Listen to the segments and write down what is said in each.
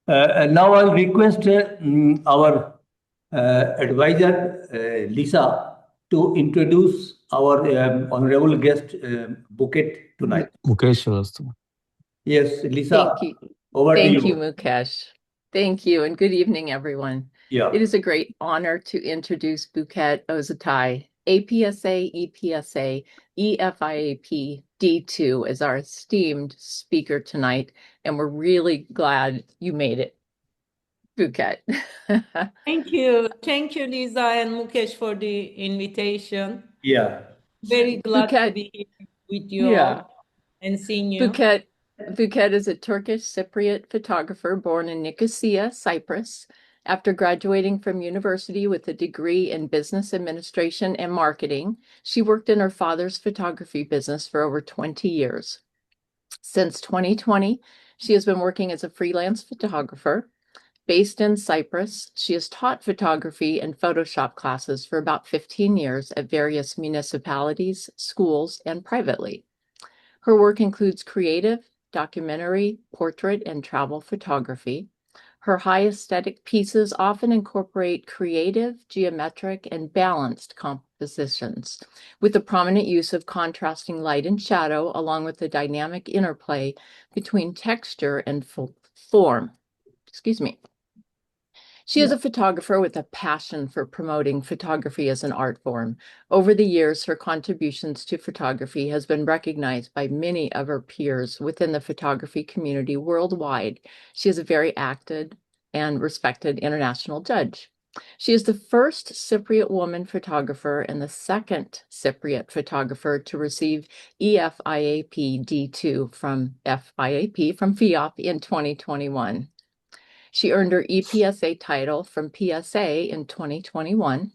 Now I'll request our advisor, Lisa, to introduce our honorable guest, Buket, tonight. Mukesh Srivastava. Yes, Lisa, Thank you. over to Thank you. you, Mukesh. Thank you, and good evening, everyone. Yeah. It is a great honor to introduce Buket Ozatay, APSA, EPSA, EFIAP, D2 as our esteemed speaker tonight, and we're really glad you made it, Buket. Thank you. Thank you, Lisa and Mukesh, for the invitation. Yeah. Very glad to Buket, be here with you all and seeing you. Buket is a Turkish Cypriot photographer born in Nicosia, Cyprus. After graduating from university with a degree in business administration and marketing, she worked in her father's photography business for over 20 years. Since 2020, she has been working as a freelance photographer. Based in Cyprus, she has taught photography and Photoshop classes for about 15 years at various municipalities, schools, and privately. Her work includes creative, documentary, portrait, and travel photography. Her high aesthetic pieces often incorporate creative, geometric, and balanced compositions, with the prominent use of contrasting light and shadow, along with the dynamic interplay between texture and form. Excuse me. She is a photographer with a passion for promoting photography as an art form. Over the years, her contributions to photography has been recognized by many of her peers within the photography community worldwide. She is a very active and respected international judge. She is the first Cypriot woman photographer and the second Cypriot photographer to receive EFIAP D2 from FIAP from FIAP in 2021. She earned her EPSA title from PSA in 2021.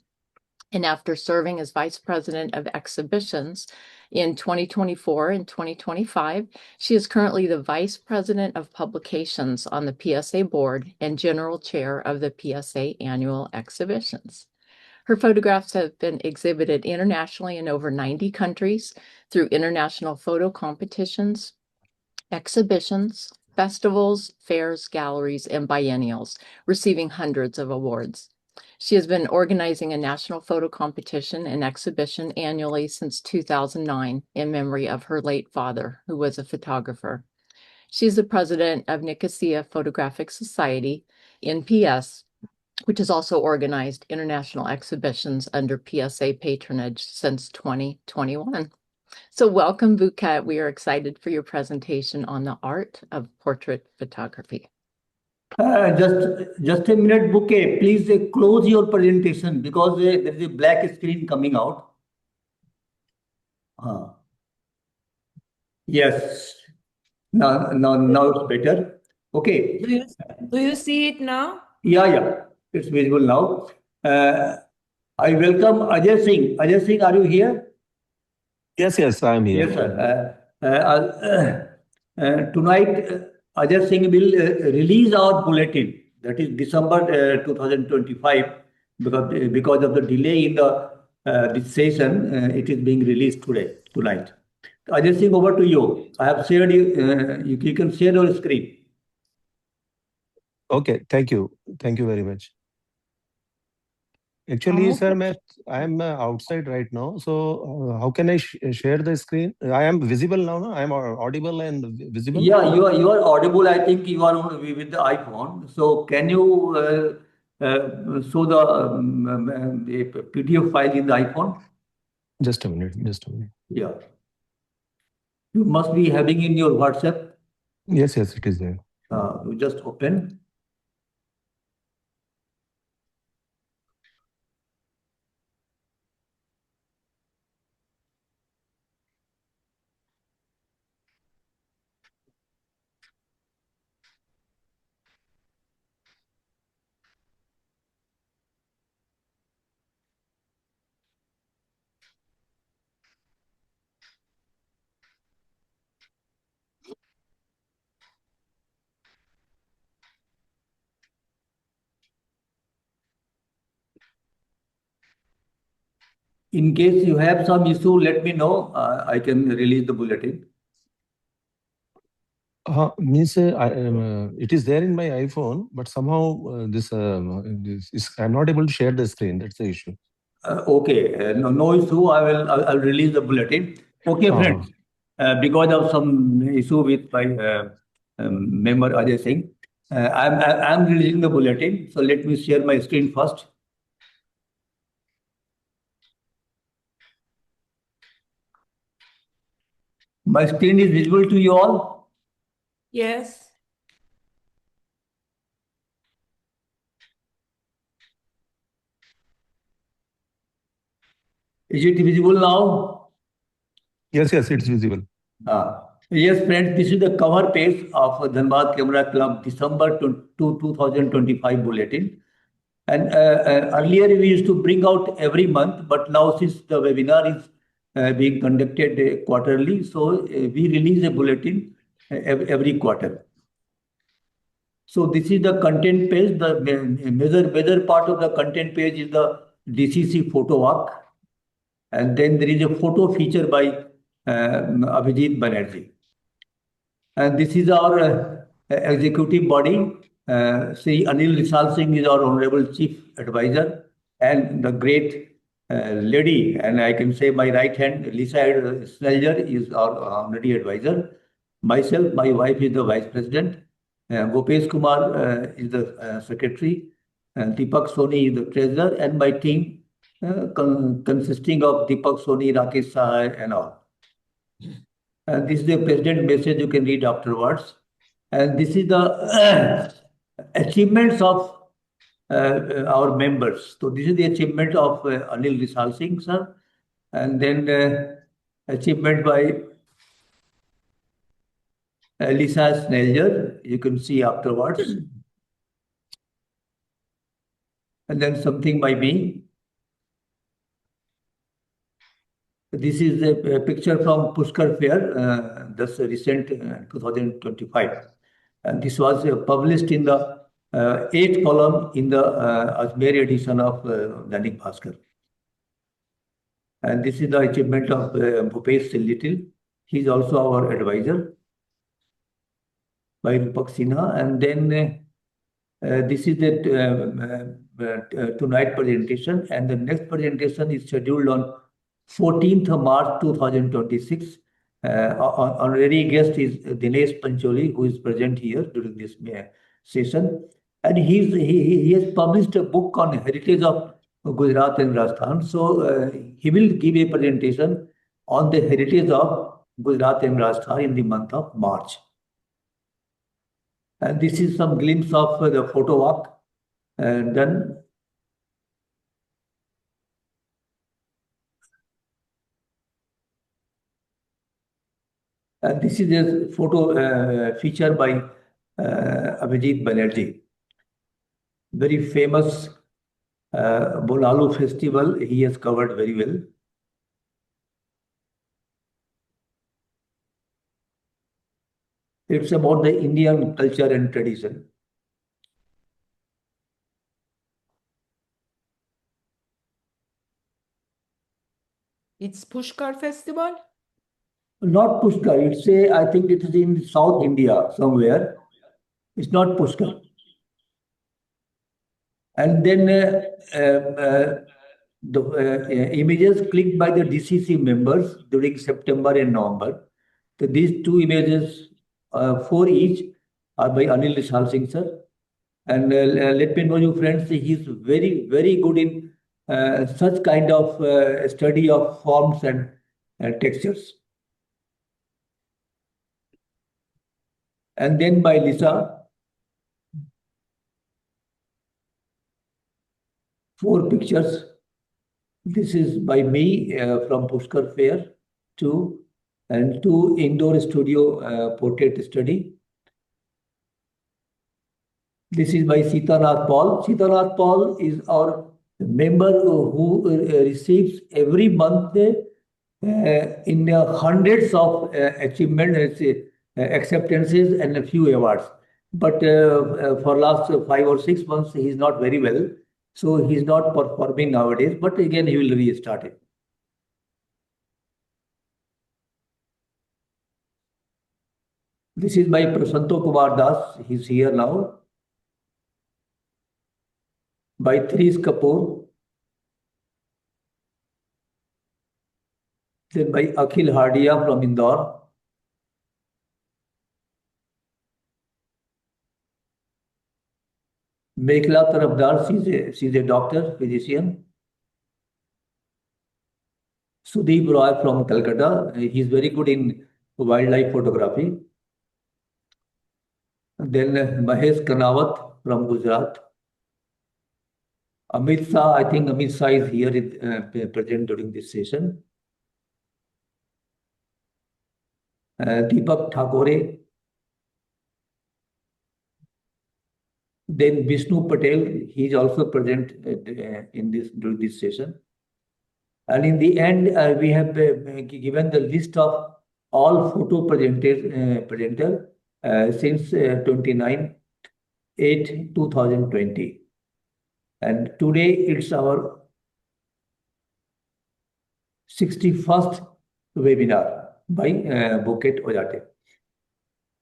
And after serving as Vice President of Exhibitions in 2024 and 2025, she is currently the Vice President of Publications on the PSA board and General Chair of the PSA Annual Exhibitions. Her photographs have been exhibited internationally in over 90 countries through international photo competitions, exhibitions, festivals, fairs, galleries, and biennials, receiving hundreds of awards. She has been organizing a national photo competition and exhibition annually since 2009 in memory of her late father, who was a photographer. She's the president of Nicosia Photographic Society, NPS, which has also organized international exhibitions under PSA patronage since 2021. So welcome, Buket. We are excited for your presentation on the art of portrait photography. Just a minute, Buket. Please close your presentation because there is a black screen coming out. Yes. Now it's better. Okay. Do you see it now? Yeah. It's visible now. I welcome Ajay Singh. Ajay Singh, are you here? Yes, I'm here. Yes, sir. Tonight, Ajay Singh will release our bulletin. That is December 2025. Because of the delay in this session, it is being released tonight. Ajay Singh, over to you. I have shared you can share your screen. Okay, thank you. Thank you very much. Actually, sir, I am outside right now. So how can I share the screen? I am visible now, no? I am audible and visible? Yeah, you are audible. I think you are with the iPhone. So can you show the PDF file in the iPhone? Just a minute. Yeah. You must be having in your WhatsApp. Yes, it is there. You just open. In case you have some issue, let me know. I can release the bulletin. Means it is there in my iPhone, but somehow I'm not able to share the screen. That's the issue. Okay, no issue. I'll release the bulletin. Okay, friends. Because of some issue with my member Ajay Singh, I'm releasing the bulletin. So let me share my screen first. My screen is visible to you all. Yes. Is it visible now? Yes, it's visible. Yes, friends, this is the cover page of Dhanbad Camera Club December 2025 bulletin. And earlier we used to bring out every month, but now since the webinar is being conducted quarterly, so we release a bulletin every quarter. So this is the content page. The major part of the content page is the DCC photo walk. And then there is a photo feature by Abhijit Banerjee. And this is our executive body. Sri Anil Risal Singh is our Honorable Chief Advisor, and the great lady, and I can say my right hand, Lisa Snelger, is our honorary advisor. Myself, my wife is the Vice President. Gopesh Kumar is the Secretary. Deepak Soni is the Treasurer, and my team consisting of Deepak Soni, Rakesh Sahai, and all. And this is the president message you can read afterwards. And this is the achievements of our members. So this is the achievement of Anil Risal Singh, sir. And then achievement by Lisa Snelger, you can see afterwards. And then something by me. This is a picture from Pushkar Fair, this recent 2025. And this was published in the 8th column in the Ajmer edition of Dainik Bhaskar. And this is the achievement of Bhupesh Little. He is also our advisor by Rupak Sinha. And then this is the tonight presentation. And the next presentation is scheduled on 14th of March 2026. Honorary guest is Dinesh Pancholi, who is present here during this session. And he has published a book on heritage of Gujarat and Rajasthan. So he will give a presentation on the heritage of Gujarat and Rajasthan in the month of March. And this is some glimpse of the photo walk done. And this is a photo feature by Abhijit Banerjee. Very famous Bonalu festival, he has covered very well. It's about the Indian culture and tradition. It's Pushkar Festival? Not Pushkar, I think it is in South India somewhere. It's not Pushkar. And then the images clicked by the DCC members during September and November. So these two images, 4 each, are by Anil Risal Singh sir. And let me know you friends, he is very, very good in such kind of study of forms and textures. And then by Lisa, 4 pictures. This is by me from Pushkar Fair 2 and 2 indoor studio portrait study. This is by Sitanath Paul. Sitanath Paul is our member who receives every month in hundreds of achievements, acceptances and a few awards. But for last 5 or 6 months, he is not very well. So he is not performing nowadays, but again, he will restart it. This is by Prasanto Kumar Das. He's here now. By Threes Kapoor. Then by Akhil Hardia from Indore. Meghla Tarafdar, she's a doctor, physician. Sudeep Roy from Calcutta. He's very good in wildlife photography. Then Mahesh Kanawat from Gujarat. Amit Shah, I think Amit Shah is here present during this session. Deepak Thakore. Then Vishnu Patel, he is also present during this session. And in the end, we have given the list of all photo presenter since 29/8/2020. And today it's our 61st webinar by Buket Ozatay.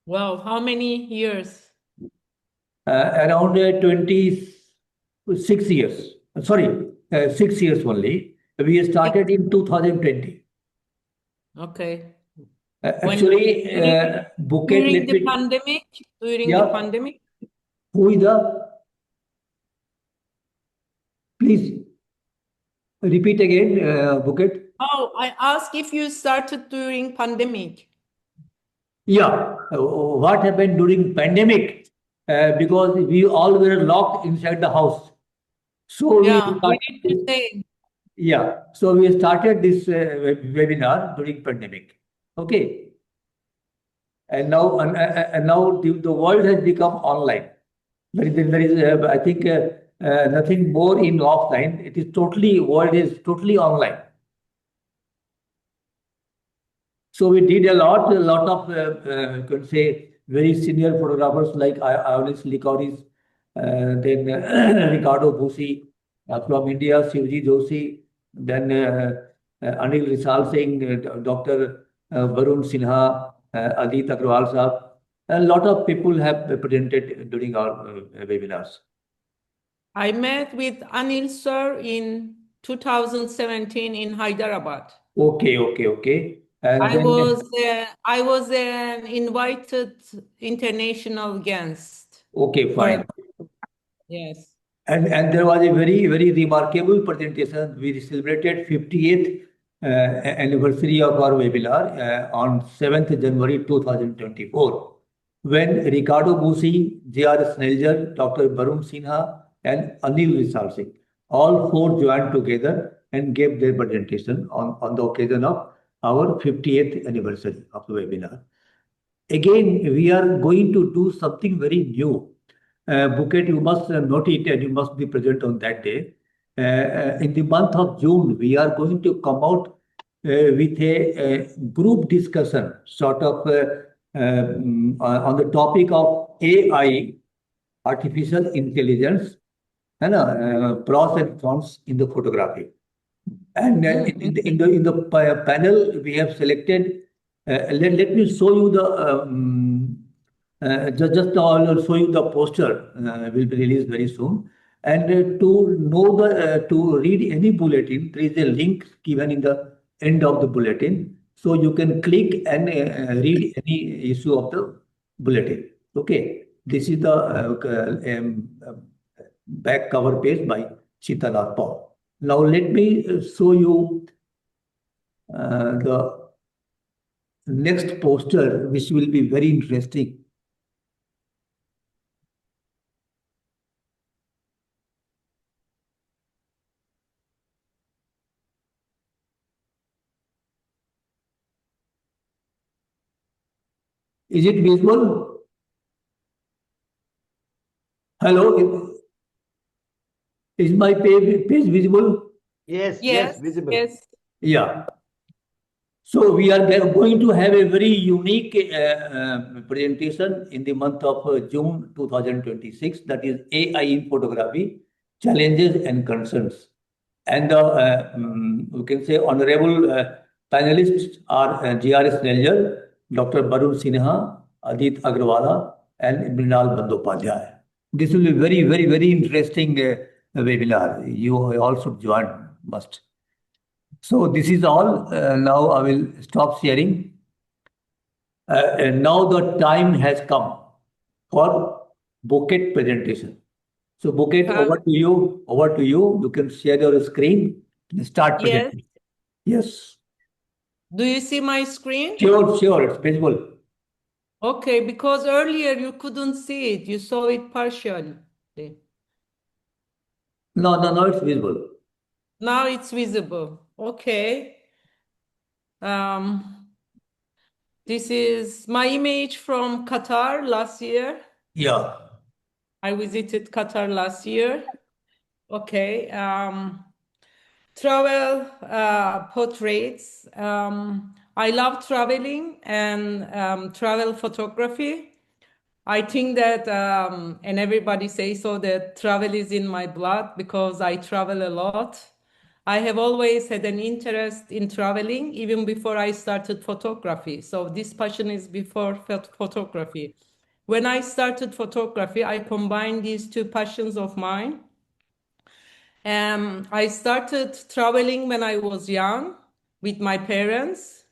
Wow, how many years? Around 26 years. Sorry, 6 years only. We started in 2020. Okay. Actually, Buket, During the pandemic? During the pandemic? Who is the? Please repeat again, Buket. Oh, I asked if you started during pandemic. Yeah. What happened during pandemic? Because we all were locked inside the house. So we did the same. Yeah. So we started this webinar during pandemic. Okay. And now, the world has become online. There is I think, nothing more in offline. World is totally online. So we did a lot of, could say, very senior photographers like Ionis Likoris, then Ricardo Busi from India, Shivji Joshi, then Anil Risal Singh, Dr. Varun Sinha, Adit Agrawal Sahab. A lot of people have presented during our webinars. I met with Anil sir in 2017 in Hyderabad. Okay. And I was an invited international guest. Okay, fine. Yes. And there was a very, very remarkable presentation. We celebrated 58th anniversary of our webinar on 7th January 2024, when Ricardo Busi, J.R. Snelger, Dr. Varun Sinha, and Anil Risal Singh, all four joined together and gave their presentation on the occasion of our 50th anniversary of the webinar. Again, we are going to do something very new. Buket, you must note it and you must be present on that day. In the month of June, we are going to come out with a group discussion, sort of on the topic of AI, artificial intelligence, and pros and cons in the photography. And in the panel, we have selected. Let me show you the. Just I'll show you the poster. Will be released very soon. And to read any bulletin, there is a link given in the end of the bulletin, so you can click and read any issue of the bulletin. Okay, this is the back cover page by Chitala Paul. Now let me show you the next poster, which will be very interesting. Is it visible? Hello? Is my page visible? Yes, visible. Yes. Yeah. So we are going to have a very unique presentation in the month of June 2026. That is AI in photography, challenges and concerns. And we can say honorable panelists are J.R. Snelger, Dr. Varun Sinha, Adit Agrawala, and Mrinal Bandyopadhyay. This will be very, very, very interesting webinar. You all should join, must. So this is all. Now I will stop sharing. And now the time has come for Buket presentation. So Buket, over to you. Over to you. You can share your screen and start Yes. presenting. Yes. Do you see my screen? Sure, sure. It's visible. Okay, because earlier you couldn't see it. You saw it partially. No, no, no, it's visible. Now it's visible. Okay. This is my image from Qatar last year. Yeah. I visited Qatar last year. Okay. Travel portraits. I love traveling and travel photography. I think that, and everybody says so, that travel is in my blood because I travel a lot. I have always had an interest in traveling, even before I started photography. So this passion is before photography. When I started photography, I combined these two passions of mine. I started traveling when I was young with my parents.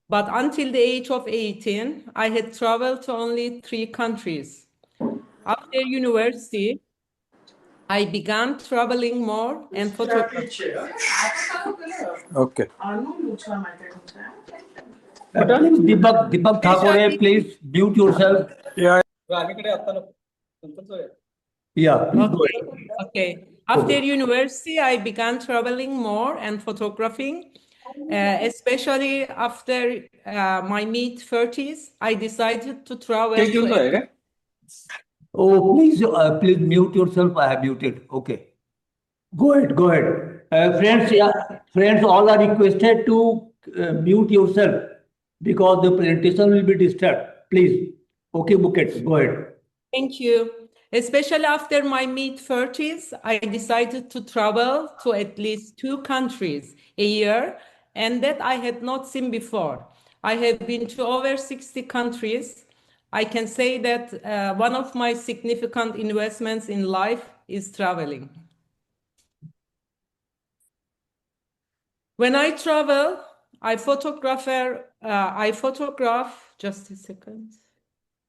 But until the age of 18, I had traveled to only 3 countries. After university, I began traveling more and photography. Okay. Please, Deepak Thakore, please mute yourself. Yeah. Yeah, please go ahead. Okay. After university, I began traveling more and photographing, especially after my mid-30s. I decided to travel to. Oh, please, please mute yourself. I have muted. Okay. Go ahead, go ahead. Friends, friends, all are requested to mute yourself because the presentation will be disturbed. Please. Okay, Buket, go ahead. Thank you. Especially after my mid-30s, I decided to travel to at least 2 countries a year, and that I had not seen before. I have been to over 60 countries. I can say that one of my significant investments in life is traveling. When I travel, I photograph, just a second.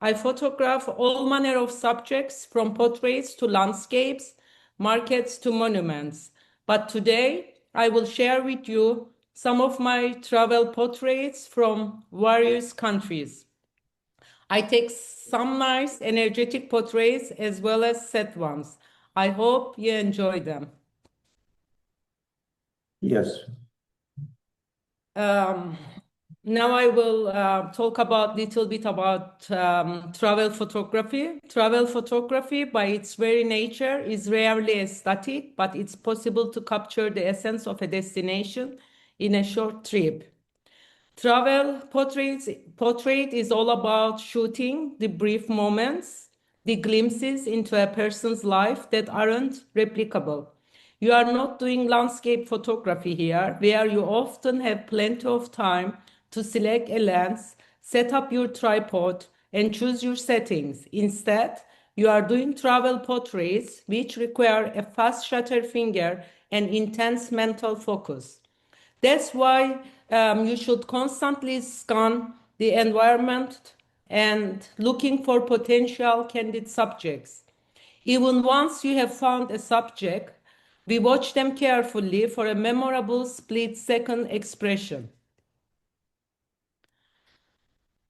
I photograph all manner of subjects, from portraits to landscapes, markets to monuments. But today, I will share with you some of my travel portraits from various countries. I take some nice, energetic portraits as well as sad ones. I hope you enjoy them. Yes. Now I will talk about little bit about travel photography. Travel photography, by its very nature, is rarely aesthetic, but it's possible to capture the essence of a destination in a short trip. Travel portrait is all about shooting the brief moments, the glimpses into a person's life that aren't replicable. You are not doing landscape photography here, where you often have plenty of time to select a lens, set up your tripod, and choose your settings. Instead, you are doing travel portraits, which require a fast shutter finger and intense mental focus. That's why you should constantly scan the environment and looking for potential candid subjects. Even once you have found a subject, we watch them carefully for a memorable split-second expression.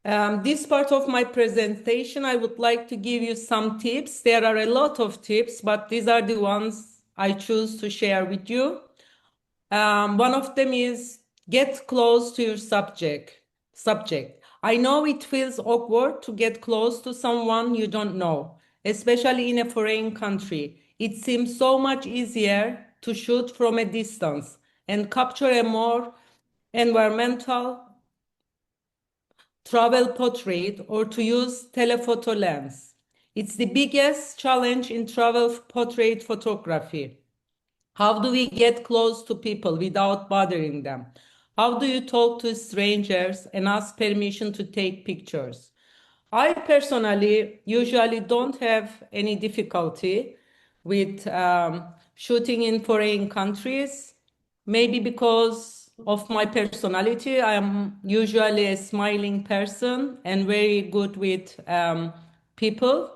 This part of my presentation, I would like to give you some tips. There are a lot of tips, but these are the ones I choose to share with you. One of them is get close to your subject. I know it feels awkward to get close to someone you don't know, especially in a foreign country. It seems so much easier to shoot from a distance and capture a more environmental travel portrait or to use telephoto lens. It's the biggest challenge in travel portrait photography. How do we get close to people without bothering them? How do you talk to strangers and ask permission to take pictures? I personally usually don't have any difficulty with shooting in foreign countries, maybe because of my personality. I'm usually a smiling person and very good with people,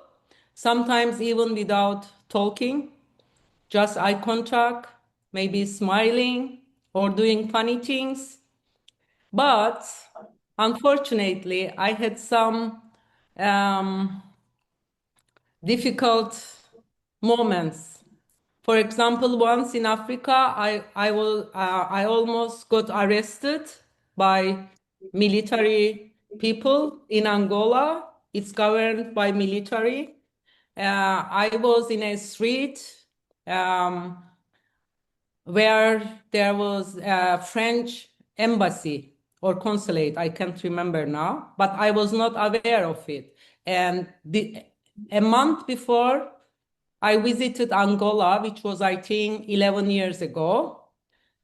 sometimes even without talking, just eye contact, maybe smiling or doing funny things. But unfortunately, I had some um, difficult moments. For example, once in Africa, I almost got arrested by military people in Angola. It's governed by military. I was in a street um, where there was a French embassy or consulate. I can't remember now, but I was not aware of it. And a month before, I visited Angola, which was, I think, 11 years ago.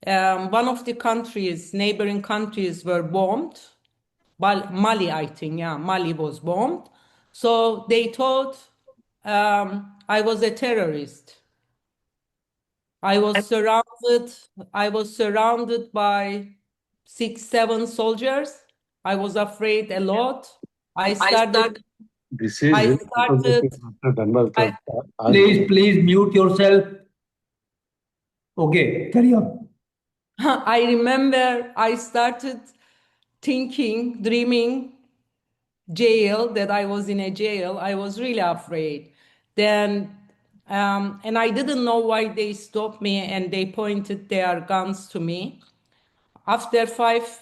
One of the countries, neighboring countries, were bombed. Mali, I think, yeah, Mali was bombed. So they thought I was a terrorist. I was surrounded by 6, 7 soldiers. I was afraid a lot. I started. This is I very started. informative, Dr. Dhanbad Club. Please mute yourself. Okay, carry on. I remember I started thinking, dreaming jail, that I was in a jail. I was really afraid. Then, and I didn't know why they stopped me and they pointed their guns to me. After 5,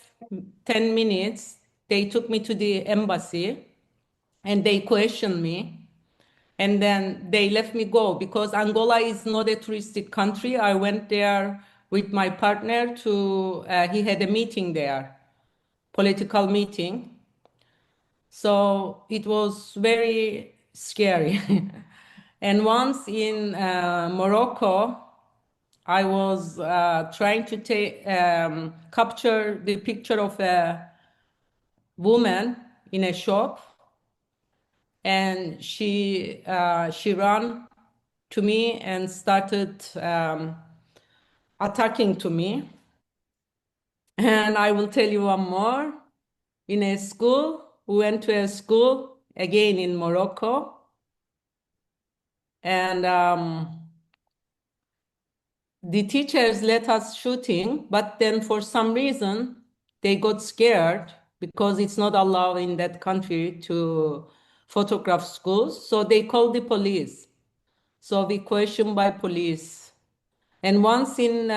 10 minutes, they took me to the embassy and they questioned me. And then they let me go because Angola is not a touristic country. I went there with my partner to, he had a meeting there, political meeting. So it was very scary. And once in Morocco, I was trying to capture the picture of a woman in a shop, and she ran to me and started attacking to me. And I will tell you one more. In a school, we went to a school again in Morocco, and the teachers let us shooting, but then for some reason they got scared because it's not allowed in that country to photograph schools. So they called the police. So we questioned by police. And once in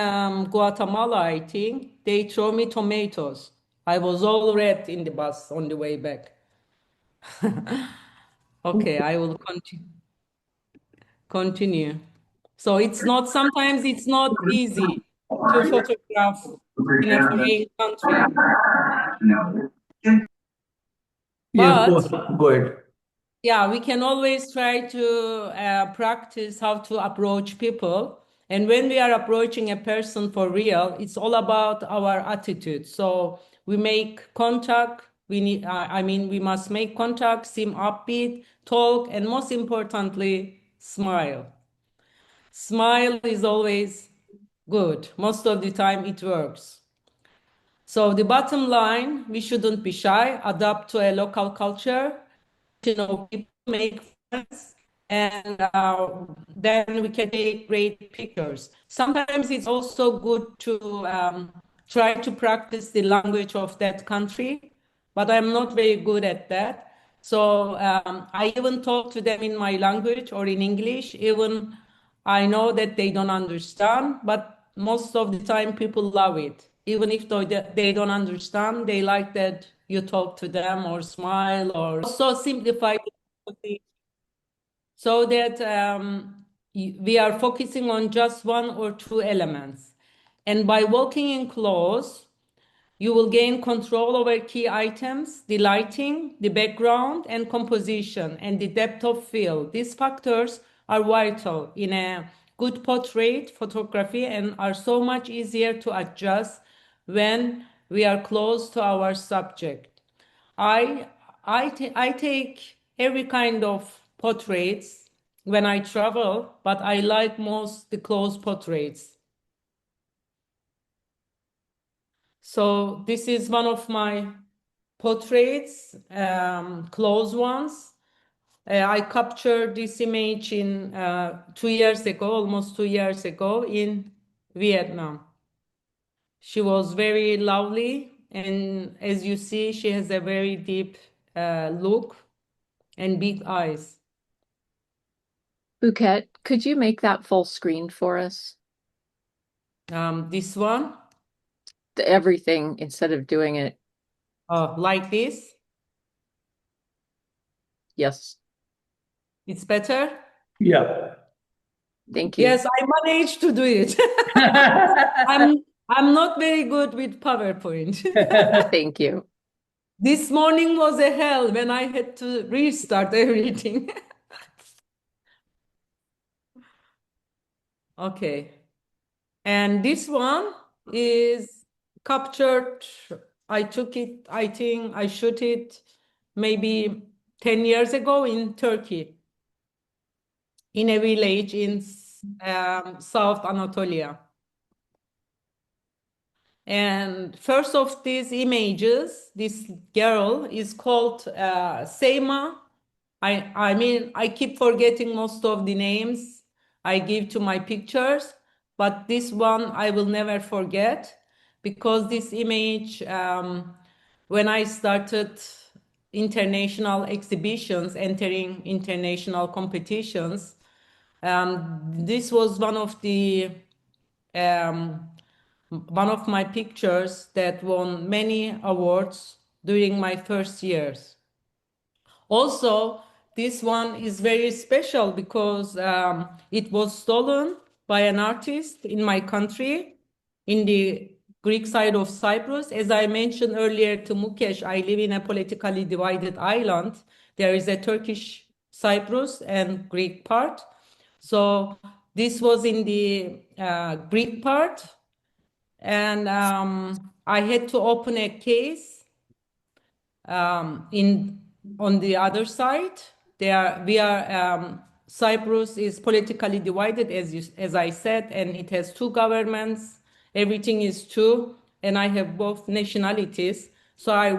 Guatemala, I think, they throw me tomatoes. I was all red in the bus on the way back. Okay, I will continue. So sometimes it's not easy to photograph in a foreign country. Yes, But go ahead. yeah, we can always try to practice how to approach people. And when we are approaching a person for real, it's all about our attitude. So we make contact. We must make contact, seem upbeat, talk, and most importantly, smile. Smile is always good. Most of the time it works. So the bottom line, we shouldn't be shy, adapt to a local culture, people, make friends, and then we can take great pictures. Sometimes it's also good to try to practice the language of that country, but I'm not very good at that. So I even talk to them in my language or in English, even I know that they don't understand, but most of the time people love it. Even if they don't understand, they like that you talk to them or smile or so simplify it so that we are focusing on just 1 or 2 elements. And by walking in close, you will gain control over key items, the lighting, the background, and composition, and the depth of field. These factors are vital in a good portrait photography and are so much easier to adjust when we are close to our subject. I I take every kind of portraits when I travel, but I like most the close portraits. So this is one of my portraits, close ones. I captured this image in 2 years ago, almost 2 years ago in Vietnam. She was very lovely, and as you see, she has a very deep look and big eyes. Buket, could you make that full screen for us? This one, Everything instead of doing it. like this, Yes, it's better. Yeah. thank you. Yes, I managed to do it. I'm not very good with PowerPoint. Thank you. This morning was a hell when I had to restart everything. Okay. And this one is captured. I took it, I think I shot it maybe 10 years ago in Turkey, in a village in South Anatolia. And first of these images, this girl is called Seima. I mean, I keep forgetting most of the names I give to my pictures, but this one I will never forget because this image, when I started international exhibitions, entering international competitions, this was one of my pictures that won many awards during my first years. Also, this one is very special because it was stolen by an artist in my country, in the Greek side of Cyprus. As I mentioned earlier to Mukesh, I live in a politically divided island. There is a Turkish Cyprus and Greek part. So this was in the Greek part, and I had to open a case on the other side. Cyprus is politically divided, as I said, and it has two governments. Everything is two, and I have both nationalities. So I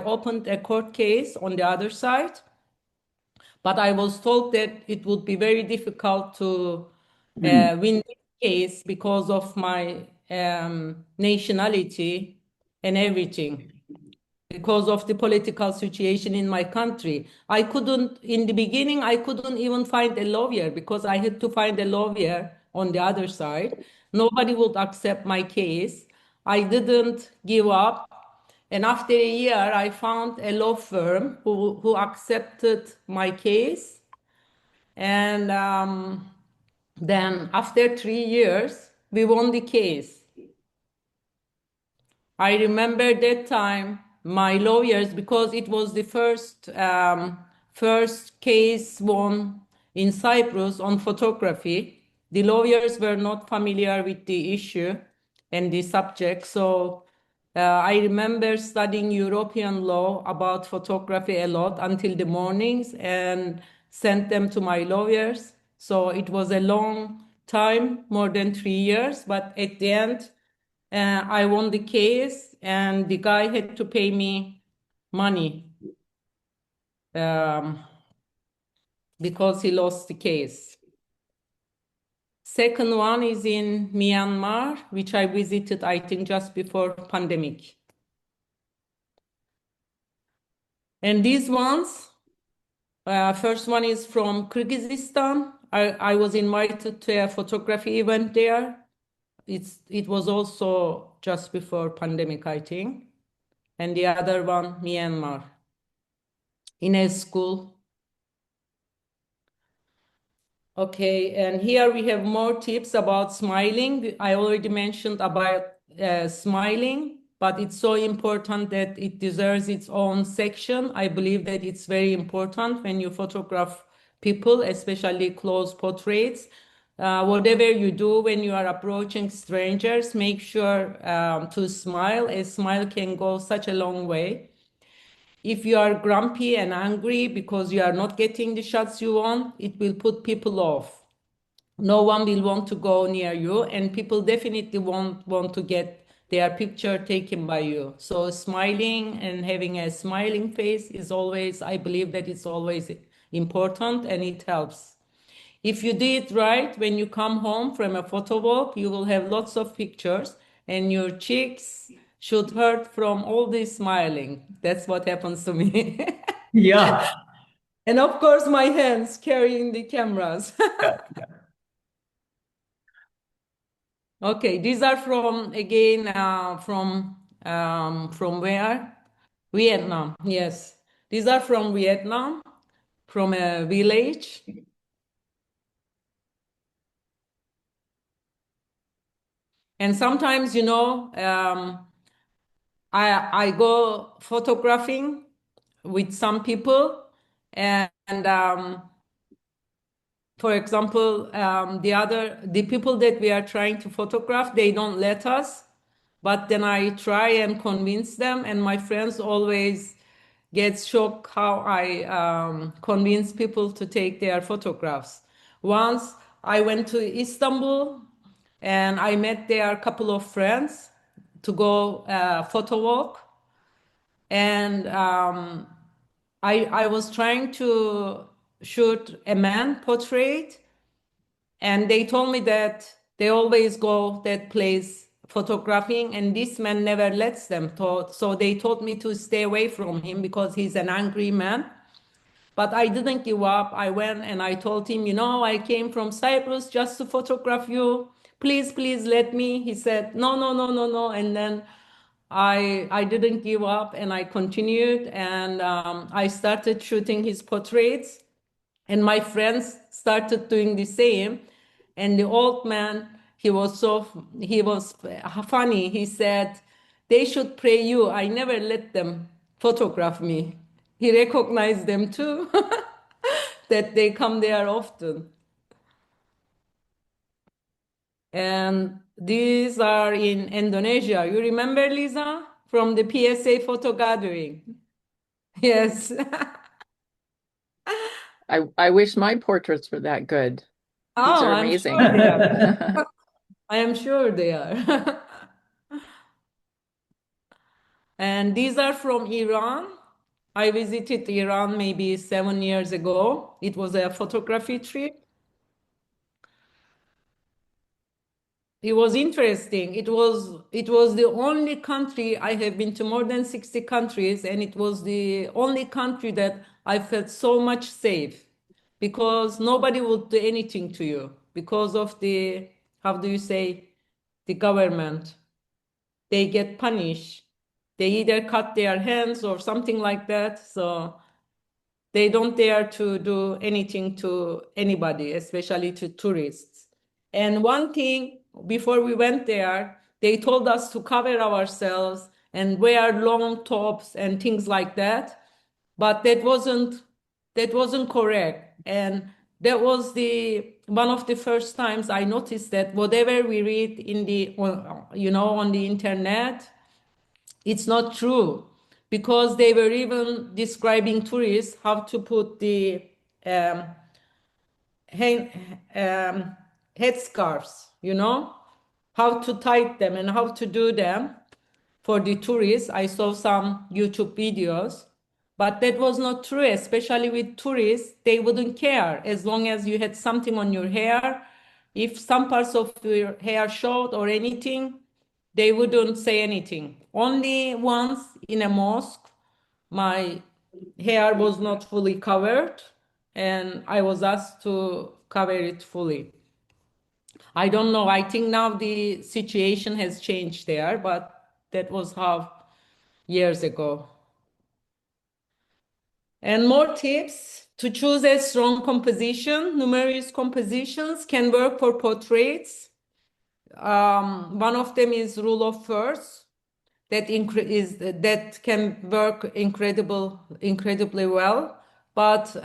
opened a court case on the other side, but I was told that it would be very difficult to win this case because of my nationality and everything, because of the political situation in my country. In the beginning, I couldn't even find a lawyer because I had to find a lawyer on the other side. Nobody would accept my case. I didn't give up. And after a year, I found a law firm who accepted my case. And then after 3 years, we won the case. I remember that time my lawyers, because it was the first case won in Cyprus on photography. The lawyers were not familiar with the issue and the subject. So I remember studying European law about photography a lot until the mornings and sent them to my lawyers. So it was a long time, more than 3 years, but at the end, I won the case, and the guy had to pay me money because he lost the case. Second one is in Myanmar, which I visited, I think, just before pandemic. And these ones, first one is from Kyrgyzstan. I was invited to a photography event there. It was also just before pandemic, I think. And the other one, Myanmar, in a school. Okay, and here we have more tips about smiling. I already mentioned about smiling, but it's so important that it deserves its own section. I believe that it's very important when you photograph people, especially close portraits. Whatever you do when you are approaching strangers, make sure to smile. A smile can go such a long way. If you are grumpy and angry because you are not getting the shots you want, it will put people off. No one will want to go near you, and people definitely won't want to get their picture taken by you. So smiling and having a smiling face is always, I believe that it's always important, and it helps. If you do it right, when you come home from a photo walk, you will have lots of pictures and your cheeks should hurt from all this smiling. That's what happens to me. Yeah. And of course, my hands carrying the cameras. Yeah. Okay, these are from, again, from where? Vietnam, yes. These are from Vietnam, from a village. And sometimes, I go photographing with some people, and for example, the people that we are trying to photograph, they don't let us, but then I try and convince them, and my friends always get shocked how I convince people to take their photographs. Once I went to Istanbul and I met there a couple of friends to go photo walk, and I was trying to shoot a man portrait, and they told me that they always go that place photographing, and this man never lets them. So they told me to stay away from him because he's an angry man. But I didn't give up. I went and I told him, I came from Cyprus just to photograph you. Please, please let me. He said, no, no, no, no, no. And then I didn't give up, and I continued, and I started shooting his portraits, and my friends started doing the same. And the old man, he was funny. He said, they should pray you. I never let them photograph me. He recognized them too, that they come there often. And these are in Indonesia. You remember, Lisa, from the PSA photo gathering? Yes. I wish my portraits were that good. These Oh, are I'm amazing. sure they are. I am sure they are. And these are from Iran. I visited Iran maybe 7 years ago. It was a photography trip. It was interesting. It was the only country. I have been to more than 60 countries, and it was the only country that I felt so much safe, because nobody would do anything to you because of the, how do you say, the government. They get punished. They either cut their hands or something like that. So they don't dare to do anything to anybody, especially to tourists. And one thing, before we went there, they told us to cover ourselves and wear long tops and things like that. But that wasn't correct. And that was the one of the first times I noticed that whatever we read on the internet, it's not true, because they were even describing tourists how to put the um, hand, headscarves, how to tie them and how to do them for the tourists. I saw some YouTube videos, but that was not true, especially with tourists. They wouldn't care as long as you had something on your hair. If some parts of your hair showed or anything, they wouldn't say anything. Only once in a mosque, my hair was not fully covered, and I was asked to cover it fully. I don't know. I think now the situation has changed there, but that was how years ago. And more tips to choose a strong composition. Numerous compositions can work for portraits. One of them is rule of first. That can work incredibly well, but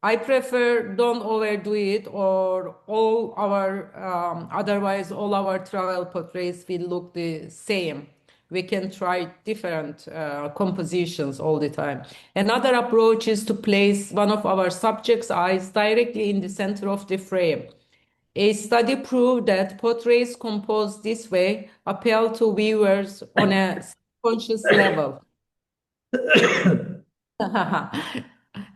I prefer don't overdo it, or otherwise all our travel portraits will look the same. we can try different compositions all the time. Another approach is to place one of our subject's eyes directly in the center of the frame. A study proved that portraits composed this way appeal to viewers on a subconscious level.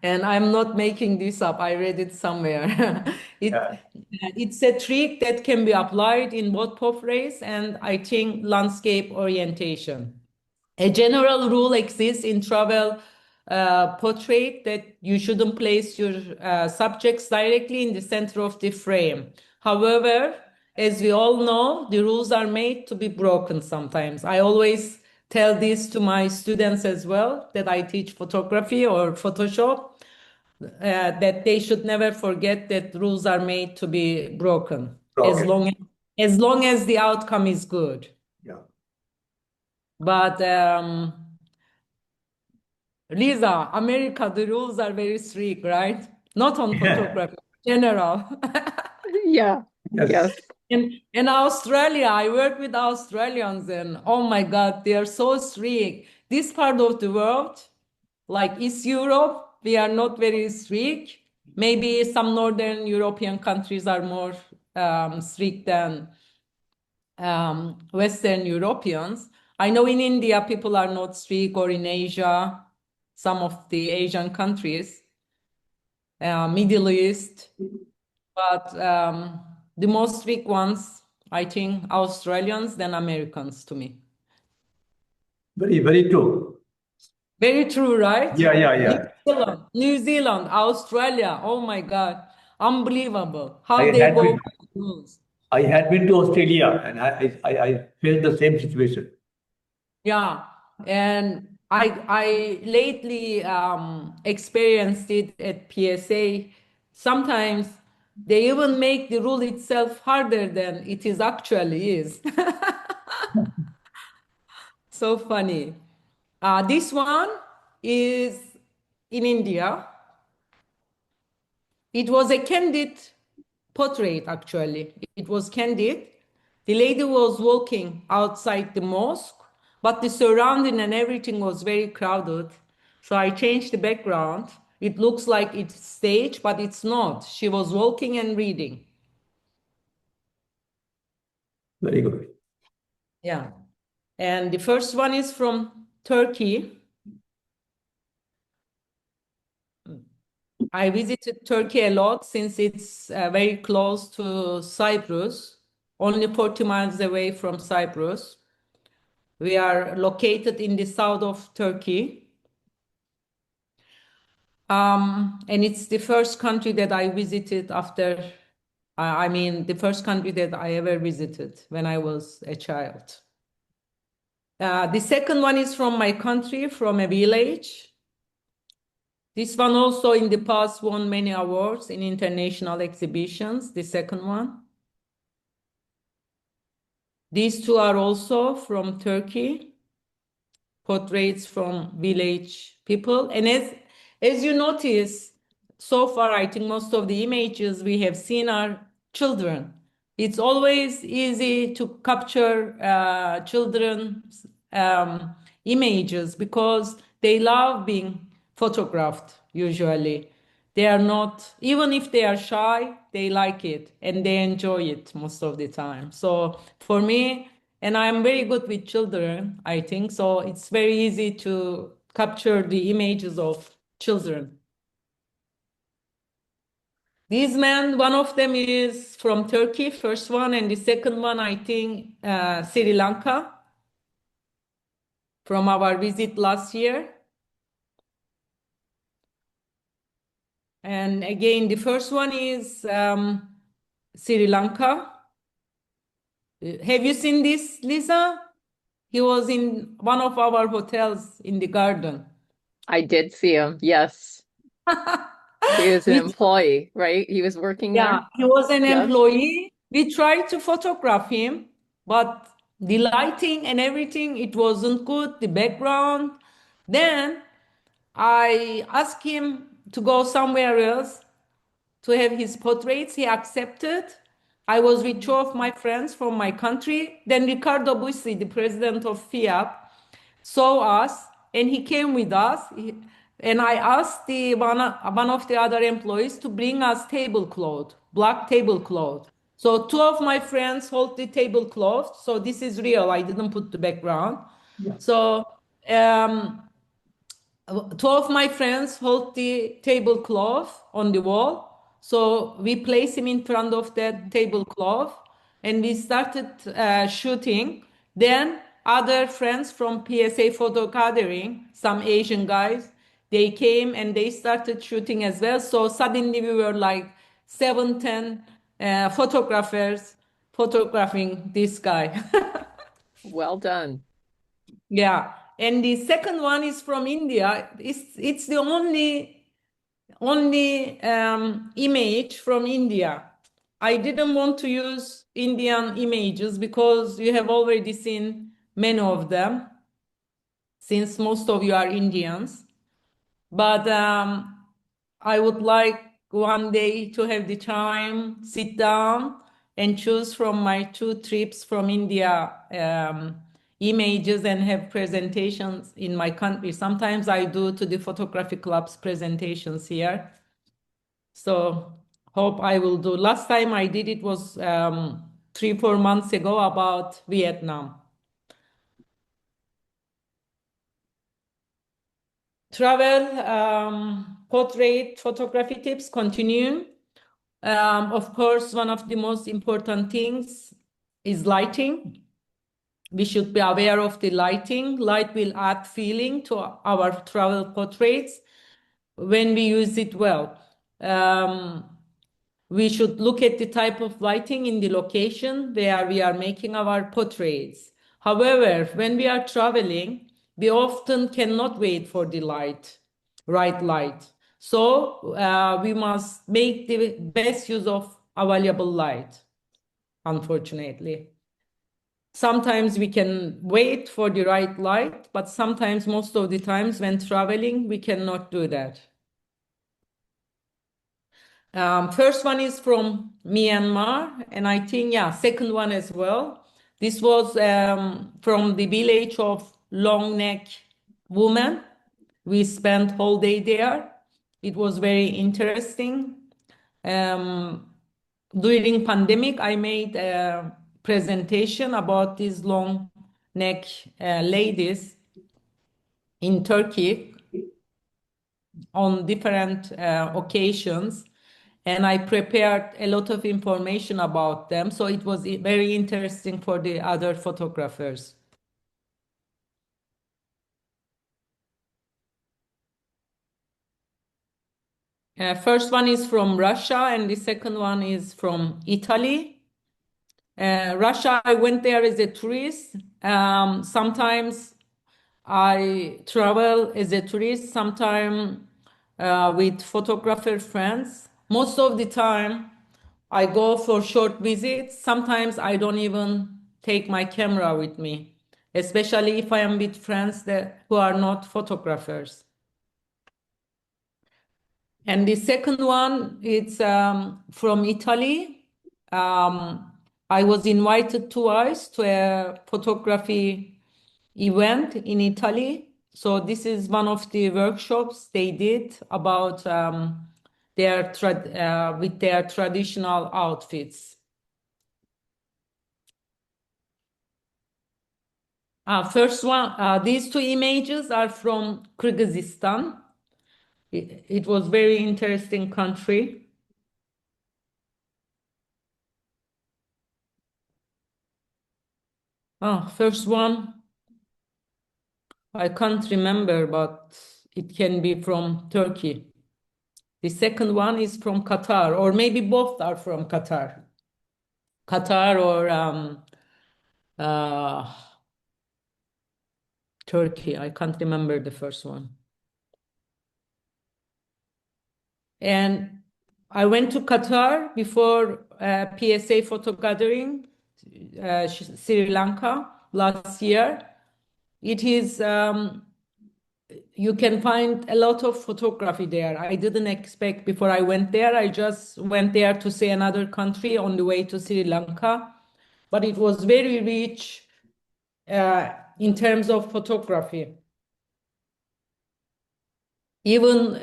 And I'm not making this up. I read it somewhere. It's a trick that can be applied in both portraits and I think landscape orientation. A general rule exists in travel portrait that you shouldn't place your subjects directly in the center of the frame. However, as we all know, the rules are made to be broken sometimes. I always tell this to my students as well that I teach photography or Photoshop, that they should never forget that rules are made to be broken as long as the outcome is good. Yeah. But Lisa, America, the rules are very strict, right? Not on photography, general. Yeah. Yes. In Australia, I work with Australians and oh my God, they are so strict. This part of the world, like East Europe, we are not very strict. Maybe some Northern European countries are more strict than Western Europeans. I know in India, people are not strict, or in Asia, some of the Asian countries, Middle East, but the most strict ones, I think, Australians, then Americans to me. Very, very true. Very true, right? Yeah. New Zealand, Australia, oh my God, unbelievable. How I they had go been- by the rules. I had been to Australia and I faced the same situation. Yeah, and I lately experienced it at PSA. Sometimes they even make the rule itself harder than it is actually is. So funny. This one is in India. It was a candid portrait, actually. It was candid. The lady was walking outside the mosque, but the surrounding and everything was very crowded. So I changed the background. It looks like it's staged, but it's not. She was walking and reading. Very good. Yeah. And the first one is from Turkey. I visited Turkey a lot since it's very close to Cyprus, only 40 miles away from Cyprus. We are located in the south of Turkey. And it's the first country that I visited after, the first country that I ever visited when I was a child. The second one is from my country, from a village. This one also in the past won many awards in international exhibitions, the second one. These two are also from Turkey, portraits from village people. And as you notice, so far, I think most of the images we have seen are children. It's always easy to capture children's images because they love being photographed usually. They are not, even if they are shy, they like it and they enjoy it most of the time. So for me, and I'm very good with children, I think, so it's very easy to capture the images of children. These men, one of them is from Turkey, first one, and the second one, I think, Sri Lanka, from our visit last year. And again, the first one is Sri Lanka. Have you seen this, Lisa? He was in one of our hotels in the garden. I did see him. Yes. He was an employee, right? He was working there. Yeah, he was an Yes. employee. We tried to photograph him, but the lighting and everything, it wasn't good, the background. Then I asked him to go somewhere else to have his portraits. He accepted. I was with two of my friends from my country. Then Ricardo Bussi, the president of Fiat, saw us and he came with us. And I asked one of the other employees to bring us tablecloth, black tablecloth. So two of my friends hold the tablecloth. So this is real. I didn't put the background. Yeah. So two of my friends hold the tablecloth on the wall. So we place him in front of that tablecloth and we started shooting. Then other friends from PSA photo gathering, some Asian guys, they came and they started shooting as well. So suddenly we were like 7, 10 photographers photographing this guy. Well done. Yeah. And the second one is from India. It's the only image from India. I didn't want to use Indian images because you have already seen many of them, since most of you are Indians. But I would like one day to have the time, sit down and choose from my 2 trips from India images and have presentations in my country. Sometimes I do to the photography club's presentations here. So hope I will do. Last time I did it was 3-4 months ago about Vietnam. Travel portrait photography tips continue. Of course, one of the most important things is lighting. We should be aware of the lighting. Light will add feeling to our travel portraits when we use it well. We should look at the type of lighting in the location where we are making our portraits. However, when we are traveling, we often cannot wait for the right light. So we must make the best use of available light, unfortunately. Sometimes we can wait for the right light, but sometimes, most of the times when traveling, we cannot do that. First one is from Myanmar, and I think, yeah, second one as well. This was from the village of Long Neck Women. We spent whole day there. It was very interesting. During pandemic, I made a presentation about these long neck ladies in Turkey on different occasions. And I prepared a lot of information about them. So it was very interesting for the other photographers. First one is from Russia and the second one is from Italy. Russia, I went there as a tourist. Sometimes I travel as a tourist, sometimes with photographer friends. Most of the time, I go for short visits. Sometimes I don't even take my camera with me, especially if I am with friends who are not photographers. And the second one, it's from Italy. I was invited twice to a photography event in Italy. So this is one of the workshops they did about with their traditional outfits. First one, these 2 images are from Kyrgyzstan. It was very interesting country. First one, I can't remember, but it can be from Turkey. The second one is from Qatar, or maybe both are from Qatar. Qatar or Turkey. I can't remember the first one. And I went to Qatar before PSA photo gathering, Sri Lanka last year. It is you can find a lot of photography there. I didn't expect before I went there. I just went there to see another country on the way to Sri Lanka, but it was very rich in terms of photography. Even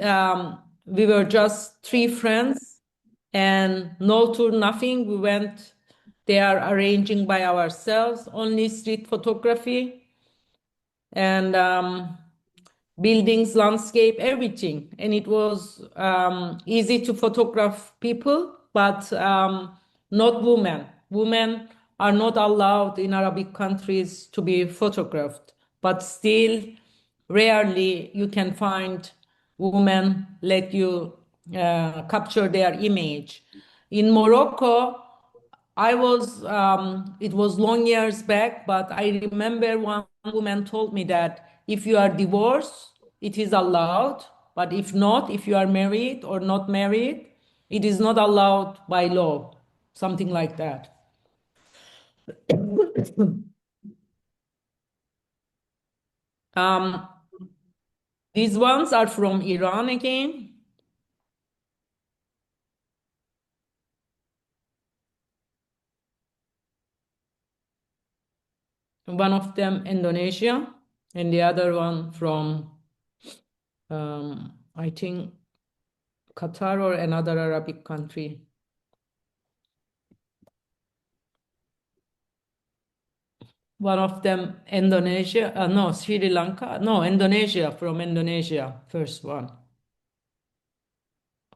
we were just 3 friends and no tour, nothing. We went there arranging by ourselves, only street photography and buildings, landscape, everything. And it was easy to photograph people, but not women. Women are not allowed in Arabic countries to be photographed, but still rarely you can find women let you capture their image. In Morocco, it was long years back, but I remember one woman told me that if you are divorced, it is allowed, but if not, if you are married or not married, it is not allowed by law, something like that. These ones are from Iran again. One of them Indonesia, and the other one from, I think, Qatar or another Arabic country. One of them Indonesia, no, Sri Lanka, no, Indonesia, from Indonesia, first one.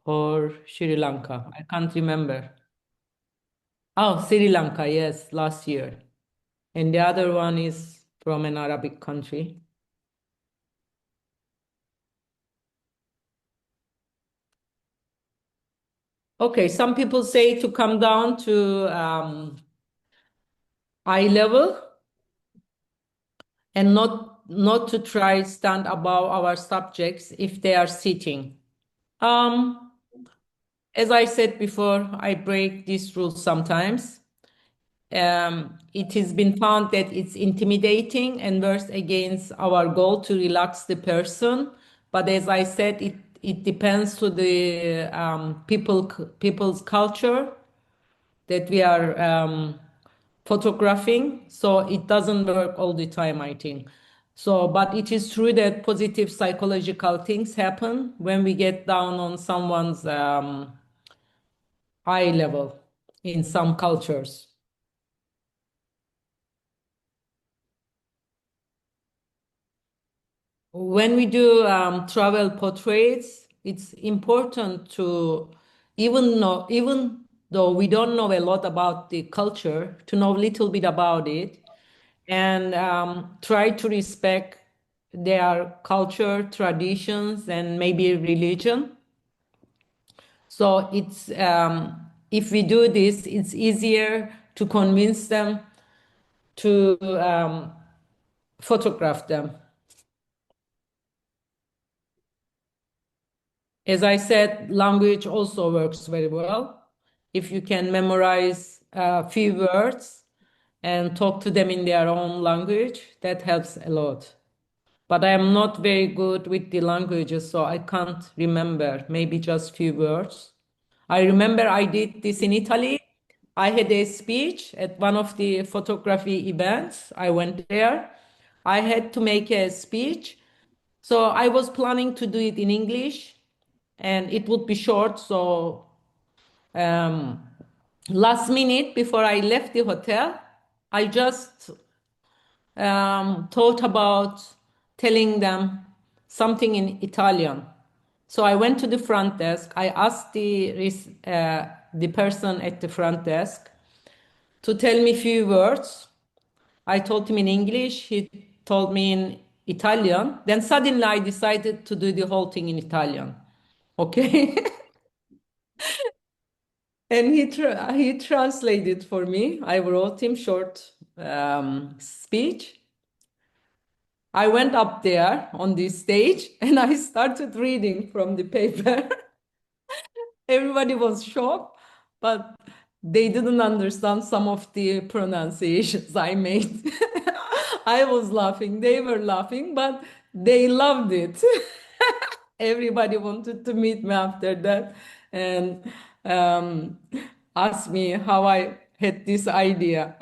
Or Sri Lanka, I can't remember. Oh, Sri Lanka, yes, last year. And the other one is from an Arabic country. Okay, some people say to come down to eye level and not to try stand above our subjects if they are sitting. As I said before, I break these rules sometimes. It has been found that it's intimidating and works against our goal to relax the person. But as I said, it depends to the people's culture that we are photographing. So it doesn't work all the time, I think. So, but it is true that positive psychological things happen when we get down on someone's eye level in some cultures. When we do travel portraits, it's important to even though we don't know a lot about the culture, to know a little bit about it and try to respect their culture, traditions, and maybe religion. So it's if we do this, it's easier to convince them to photograph them. As I said, language also works very well. If you can memorize a few words and talk to them in their own language, that helps a lot. But I am not very good with the languages, so I can't remember, maybe just few words. I remember I did this in Italy. I had a speech at one of the photography events. I went there. I had to make a speech. So I was planning to do it in English and it would be short. So last minute before I left the hotel, I just thought about telling them something in Italian. So I went to the front desk. I asked the person at the front desk to tell me a few words. I told him in English. He told me in Italian. Then suddenly I decided to do the whole thing in Italian. Okay. And he translated for me. I wrote him short speech. I went up there on this stage and I started reading from the paper. Everybody was shocked, but they didn't understand some of the pronunciations I made. I was laughing, they were laughing, but They loved it. Everybody wanted to meet me after that and asked me how I had this idea.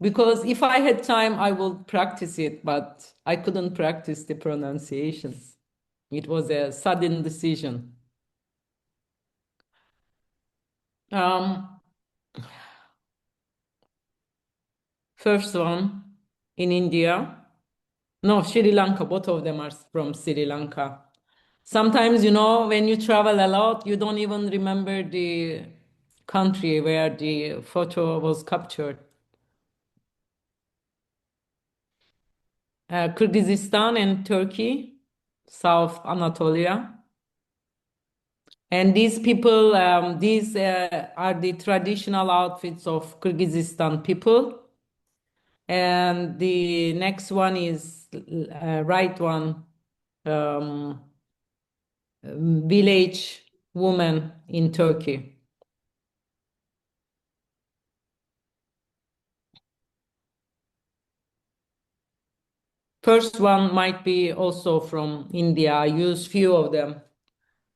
Because if I had time, I would practice it, but I couldn't practice the pronunciations. It was a sudden decision. First one in India. No, Sri Lanka. Both of them are from Sri Lanka. Sometimes, when you travel a lot, you don't even remember the country where the photo was captured. Kyrgyzstan and Turkey, South Anatolia. And these people, these are the traditional outfits of Kyrgyzstan people. And the next one is right one, village woman in Turkey. First one might be also from India. I use few of them,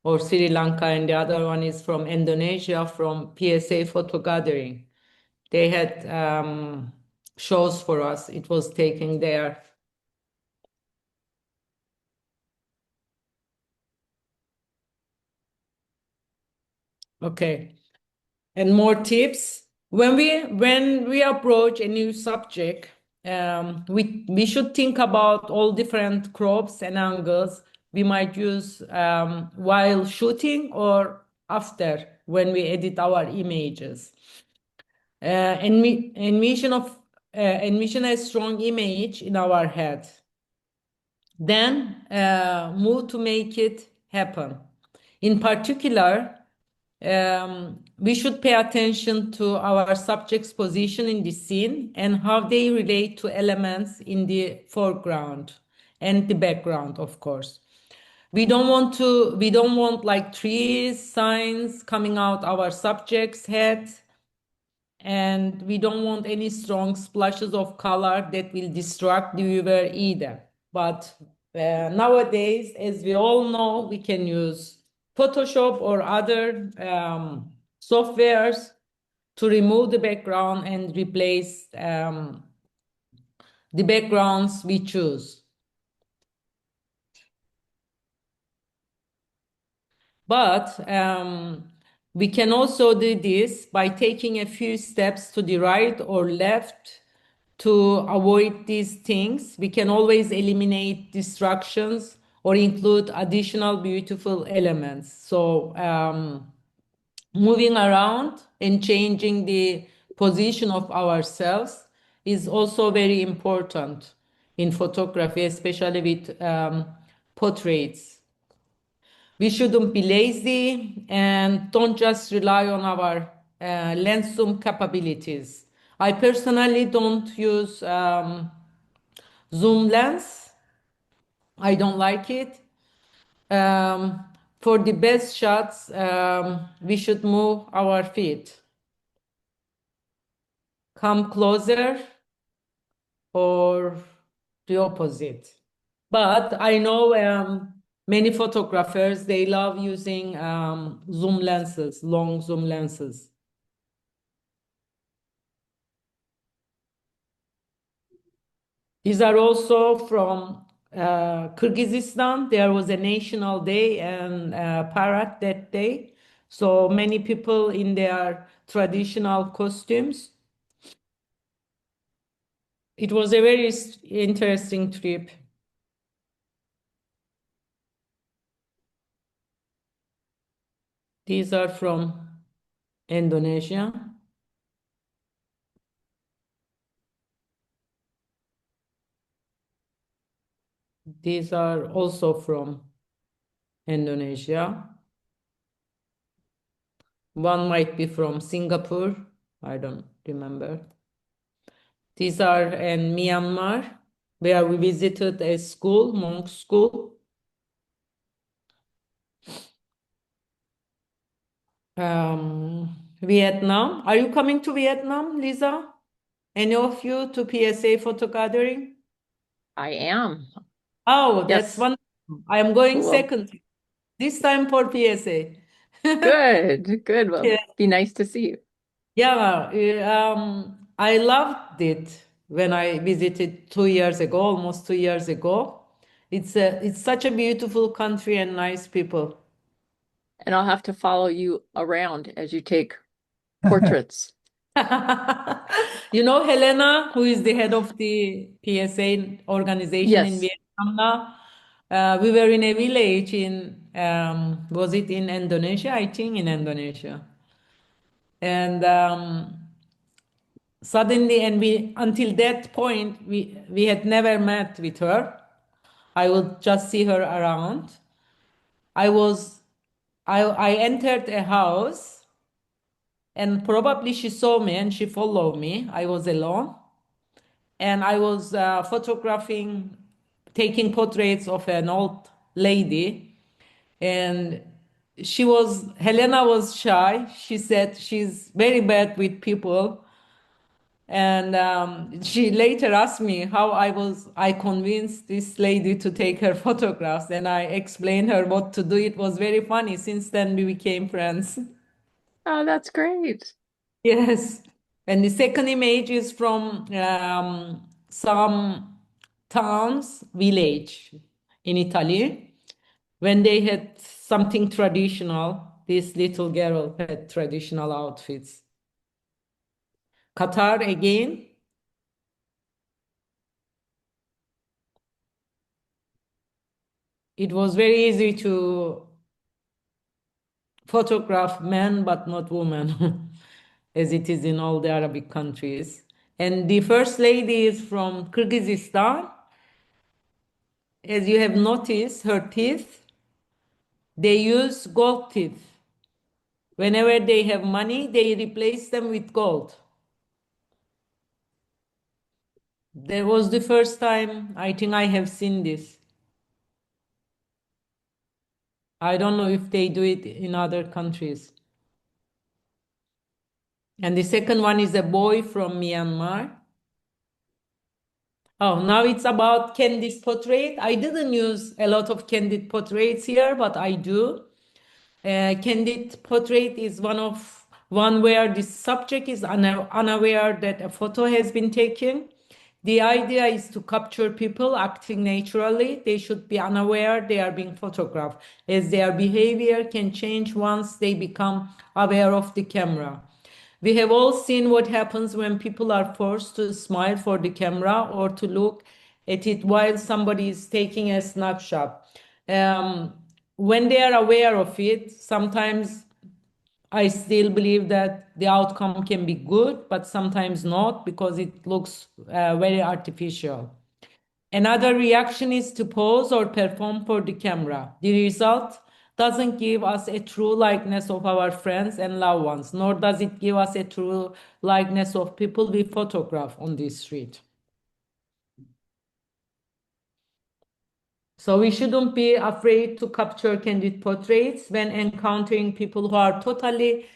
or Sri Lanka, and the other one is from Indonesia, from PSA Photo Gathering. They had shows for us. It was taken there. Okay. And more tips. When we approach a new subject, we should think about all different crops and angles we might use while shooting or after when we edit our images. Envision a strong image in our head. Then move to make it happen. In particular, we should pay attention to our subject's position in the scene and how they relate to elements in the foreground and the background, of course. We don't want like trees, signs coming out our subject's head, and we don't want any strong splashes of color that will distract the viewer either. But nowadays, as we all know, we can use Photoshop or other softwares to remove the background and replace the backgrounds we choose. But we can also do this by taking a few steps to the right or left to avoid these things. We can always eliminate distractions or include additional beautiful elements. So moving around and changing the position of ourselves is also very important in photography, especially with portraits. We shouldn't be lazy and don't just rely on our lens zoom capabilities. I personally don't use zoom lens. I don't like it. For the best shots, we should move our feet. Come closer or the opposite. But I know many photographers, they love using zoom lenses, long zoom lenses. These are also from Kyrgyzstan. There was a national day and parade that day. So many people in their traditional costumes. It was a very interesting trip. These are from Indonesia. These are also from Indonesia. One might be from Singapore. I don't remember. These are in Myanmar, where we visited a school, monk school. Vietnam. Are you coming to Vietnam, Lisa? Any of you to PSA photo gathering? I am. Oh, that's Yes. wonderful. I am going Cool. second, this time for PSA. Good. Good. Well, Yeah, be nice to see you. yeah, I loved it when I visited 2 years ago, almost 2 years ago. It's such a beautiful country and nice people. And I'll have to follow you around as you take portraits. You know Helena, who is the head of the PSA organization in Yes. Vietnam now? We were in a village in, was it in Indonesia? I think in Indonesia. And suddenly, and we, until that point, we had never met with her. I would just see her around. I was, I entered a house and probably she saw me and she followed me. I was alone. And I was photographing, taking portraits of an old lady. And Helena was shy. She said she's very bad with people. And she later asked me how I convinced this lady to take her photographs. And I explained her what to do. It was very funny. Since then, we became friends. Oh, that's great. Yes. And the second image is from some towns, village in Italy. When they had something traditional, this little girl had traditional outfits. Qatar again. It was very easy to photograph men, but not women, as it is in all the Arabic countries. And the first lady is from Kyrgyzstan. As you have noticed, her teeth, they use gold teeth. Whenever they have money, they replace them with gold. That was the first time I think I have seen this. I don't know if they do it in other countries. And the second one is a boy from Myanmar. Oh, now it's about candid portrait. I didn't use a lot of candid portraits here, but I do. Candid portrait is one where the subject is unaware that a photo has been taken. The idea is to capture people acting naturally. They should be unaware they are being photographed, as their behavior can change once they become aware of the camera. We have all seen what happens when people are forced to smile for the camera or to look at it while somebody is taking a snapshot. Um, when they are aware of it, sometimes I still believe that the outcome can be good, but sometimes not because it looks very artificial. Another reaction is to pose or perform for the camera. The result doesn't give us a true likeness of our friends and loved ones, nor does it give us a true likeness of people we photograph on the street. So we shouldn't be afraid to capture candid portraits when encountering people who are totally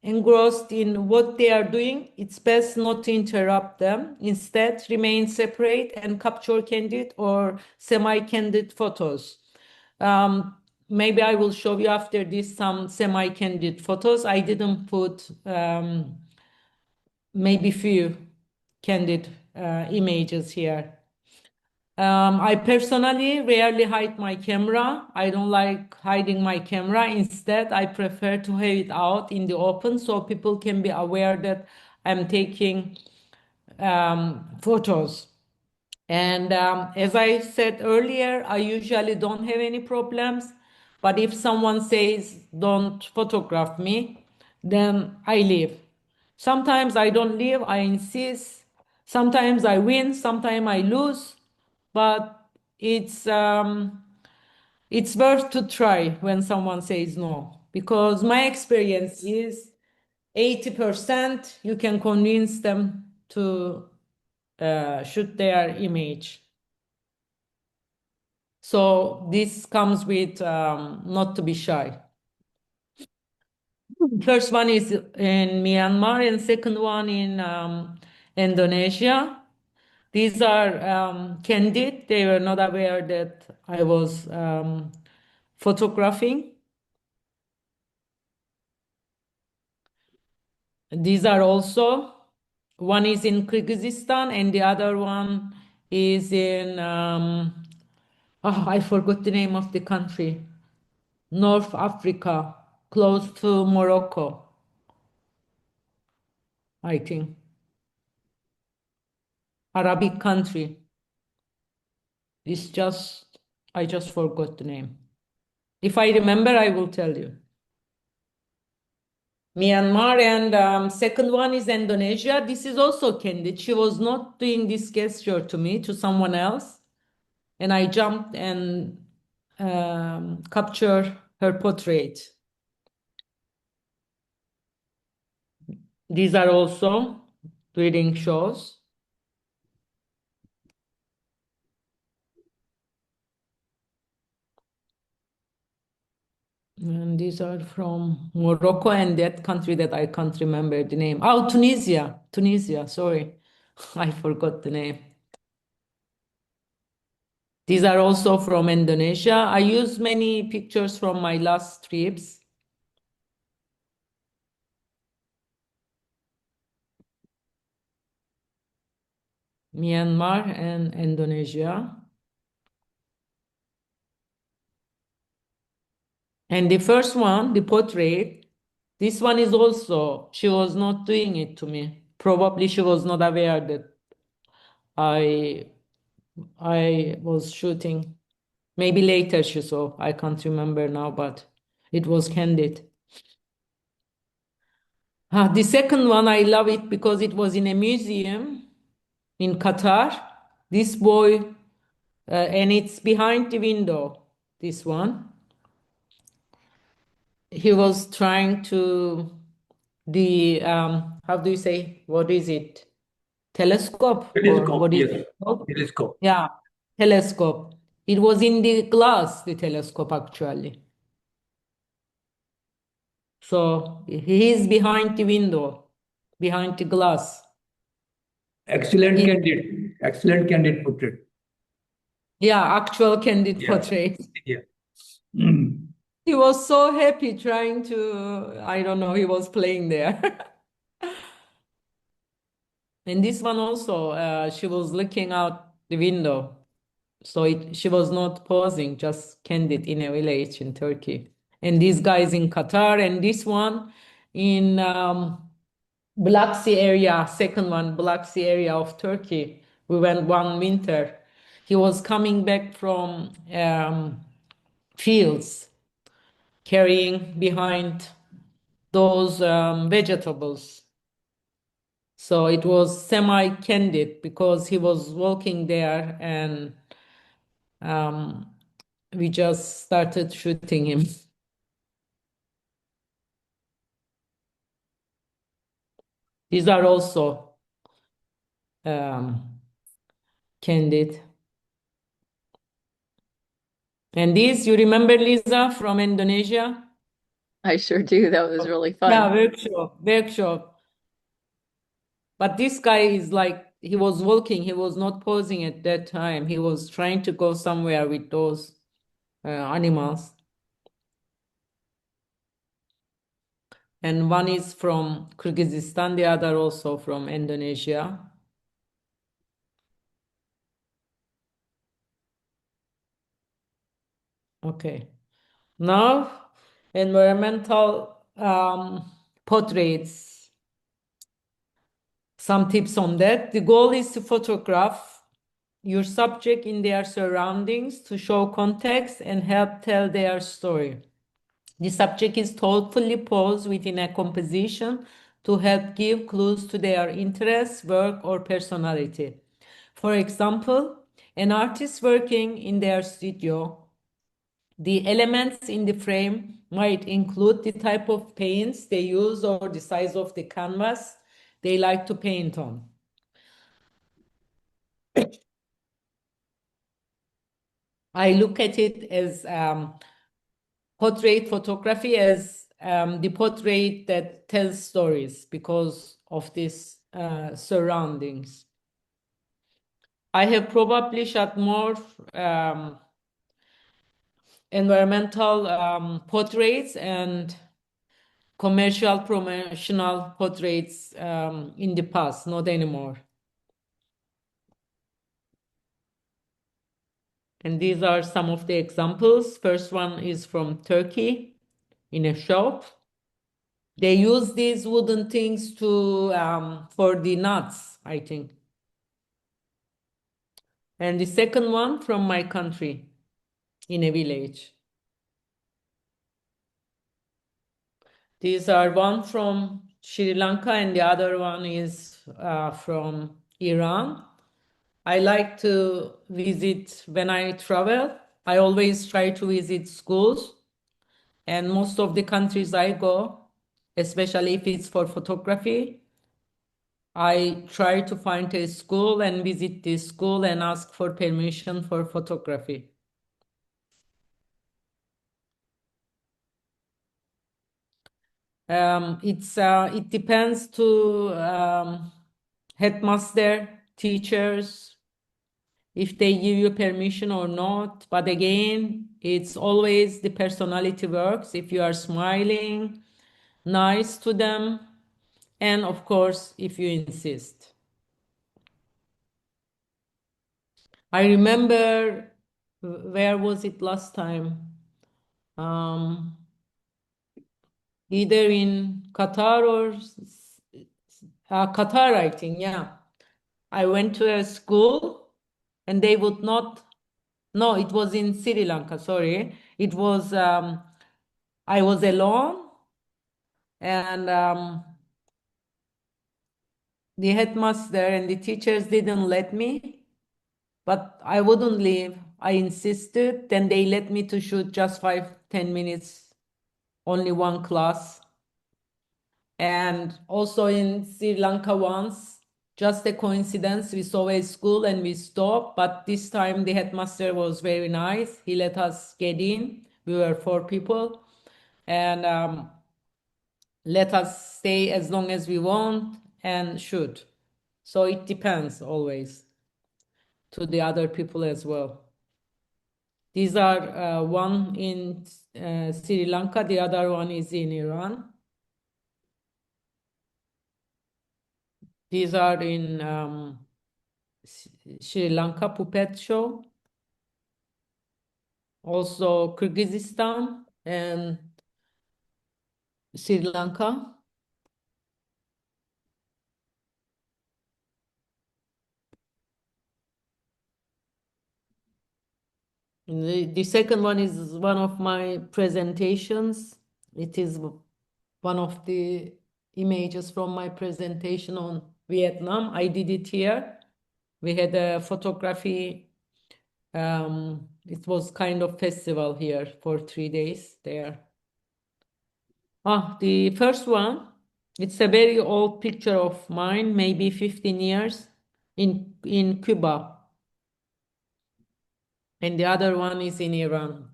engrossed in what they are doing. It's best not to interrupt them. Instead, remain separate and capture candid or semi-candid photos. Maybe I will show you after this some semi-candid photos. I didn't put maybe few candid images here. I personally rarely hide my camera. I don't like hiding my camera. Instead, I prefer to have it out in the open so people can be aware that I'm taking photos. And as I said earlier, I usually don't have any problems. But if someone says, don't photograph me, then I leave. Sometimes I don't leave, I insist. Sometimes I win, sometimes I lose. But it's worth to try when someone says no. Because my experience is 80% you can convince them to shoot their image. So this comes with not to be shy. First one is in Myanmar and second one in Indonesia. These are candid. They were not aware that I was photographing. These are also, one is in Kyrgyzstan and the other one is in, I forgot the name of the country, North Africa, close to Morocco, I think. Arabic country. I just forgot the name. If I remember, I will tell you. Myanmar, and second one is Indonesia. This is also candid. She was not doing this gesture to me, to someone else. And I jumped and captured her portrait. These are also reading shows. And these are from Morocco and that country that I can't remember the name. Oh, Tunisia. Tunisia, sorry. I forgot the name. These are also from Indonesia. I use many pictures from my last trips. Myanmar and Indonesia. And the first one, the portrait, this one is also, she was not doing it to me. Probably she was not aware that I was shooting. Maybe later she saw, I can't remember now, but it was candid. The second one, I love it because it was in a museum in Qatar. This boy, and it's behind the window, this one. He was trying to, how do you say, what is it? Telescope? Or Telescope, what is yes. it called? Telescope. Yeah, telescope. It was in the glass, the telescope actually. So he is behind the window, behind the glass. Excellent In- candid. Excellent candid portrait. Yeah, actual candid Yeah. portrait. Yeah. Mm. He was so happy trying to, I don't know, he was playing there. And this one also, she was looking out the window. So she was not posing, just candid in a village in Turkey. And these guys in Qatar, and this one in Black Sea area, second one, Black Sea area of Turkey. We went one winter. He was coming back from fields, carrying behind those vegetables. So it was semi-candid because he was walking there and we just started shooting him. These are also candid. And these, you remember Lisa from Indonesia? I sure do. That was really fun. Yeah, workshop. But this guy is like, he was walking, he was not posing at that time. He was trying to go somewhere with those animals. And one is from Kyrgyzstan, the other also from Indonesia. Okay. Now, environmental portraits. Some tips on that. The goal is to photograph your subject in their surroundings to show context and help tell their story. The subject is thoughtfully posed within a composition to help give clues to their interests, work, or personality. For example, an artist working in their studio, the elements in the frame might include the type of paints they use or the size of the canvas they like to paint on. I look at it as portrait photography as the portrait that tells stories because of these surroundings. I have probably shot more environmental portraits and commercial promotional portraits in the past, not anymore. And these are some of the examples. First one is from Turkey in a shop. They use these wooden things to for the nuts, I think. And the second one from my country in a village. These are one from Sri Lanka and the other one is from Iran. I like to visit when I travel. I always try to visit schools, and most of the countries I go, especially if it's for photography, I try to find a school and visit this school and ask for permission for photography. It depends to headmaster, teachers, if they give you permission or not. But again, it's always the personality works. If you are smiling, nice to them, and of course, if you insist. I remember, where was it last time? Either in Qatar or Qatar, I think, yeah. I went to a school and they would not, no, it was in Sri Lanka, sorry. It was, I was alone and the headmaster and the teachers didn't let me, but I wouldn't leave. I insisted, then they let me to shoot just 5-10 minutes, only one class. And also in Sri Lanka once, just a coincidence, we saw a school and we stopped, but this time the headmaster was very nice. He let us get in. We were 4 people and let us stay as long as we want and shoot. So it depends always to the other people as well. These are one in Sri Lanka, the other one is in Iran. These are in Sri Lanka puppet show, also Kyrgyzstan and Sri Lanka. And the second one is one of my presentations. It is one of the images from my presentation on Vietnam. I did it here. We had a photography. It was kind of festival here for 3 days there. The first one, it's a very old picture of mine, maybe 15 years in Cuba. And the other one is in Iran.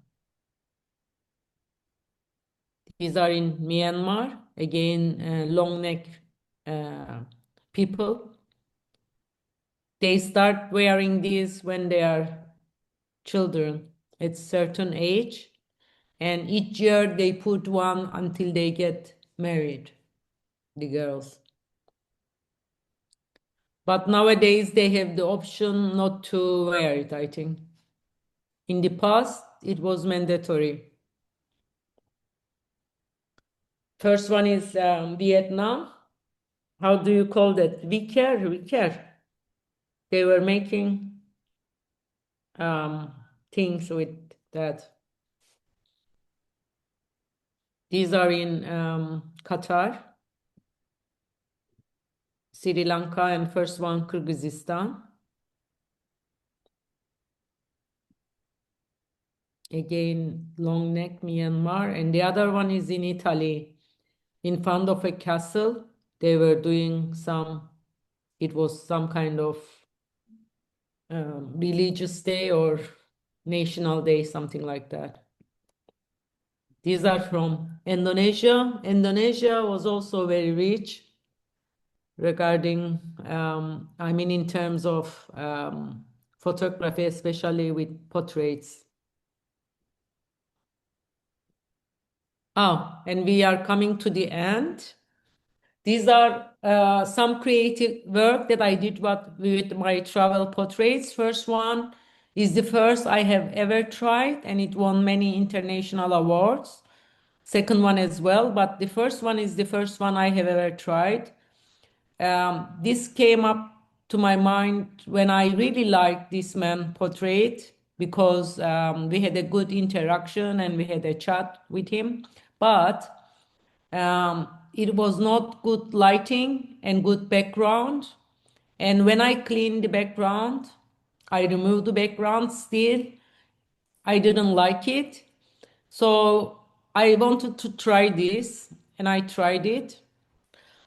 These are in Myanmar, again, long neck people. They start wearing these when they are children at certain age. And each year they put one until they get married, the girls. But nowadays they have the option not to wear it, I think. In the past, it was mandatory. First one is Vietnam. How do you call that? Wicker. They were making things with that. These are in Qatar, Sri Lanka, and first one Kyrgyzstan. Again, long neck, Myanmar, and the other one is in Italy, in front of a castle. They were doing it was some kind of religious day or national day, something like that. These are from Indonesia. Indonesia was also very rich regarding, in terms of photography, especially with portraits. Oh, and we are coming to the end. These are some creative work that I did with my travel portraits. First one is the first I have ever tried, and it won many international awards. Second one as well, but the first one is the first one I have ever tried. This came up to my mind when I really liked this man portrait because we had a good interaction and we had a chat with him. But it was not good lighting and good background. And when I cleaned the background, I removed the background still. I didn't like it. So I wanted to try this and I tried it.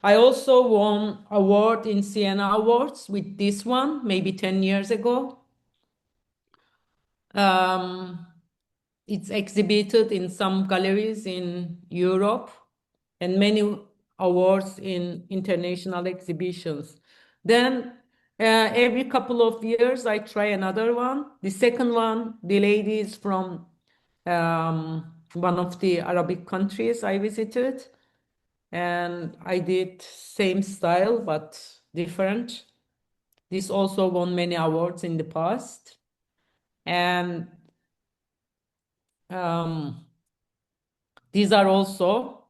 I also won award in Siena Awards with this one, maybe 10 years ago. It's exhibited in some galleries in Europe and many awards in international exhibitions. Then every couple of years, I try another one. The second one, the lady is from one of the Arabic countries I visited. And I did same style, but different. This also won many awards in the past. And these are also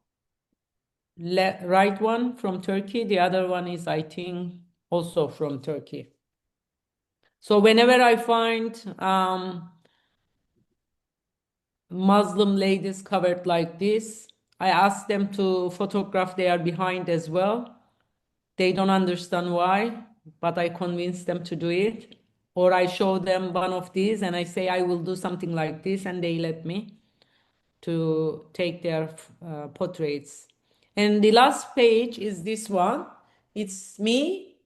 right one from Turkey. The other one is, I think, also from Turkey. So whenever I find Muslim ladies covered like this, I ask them to photograph their behind as well. They don't understand why, but I convince them to do it. Or I show them one of these and I say, I will do something like this, and they let me to take their portraits. And the last page is this one. It's me,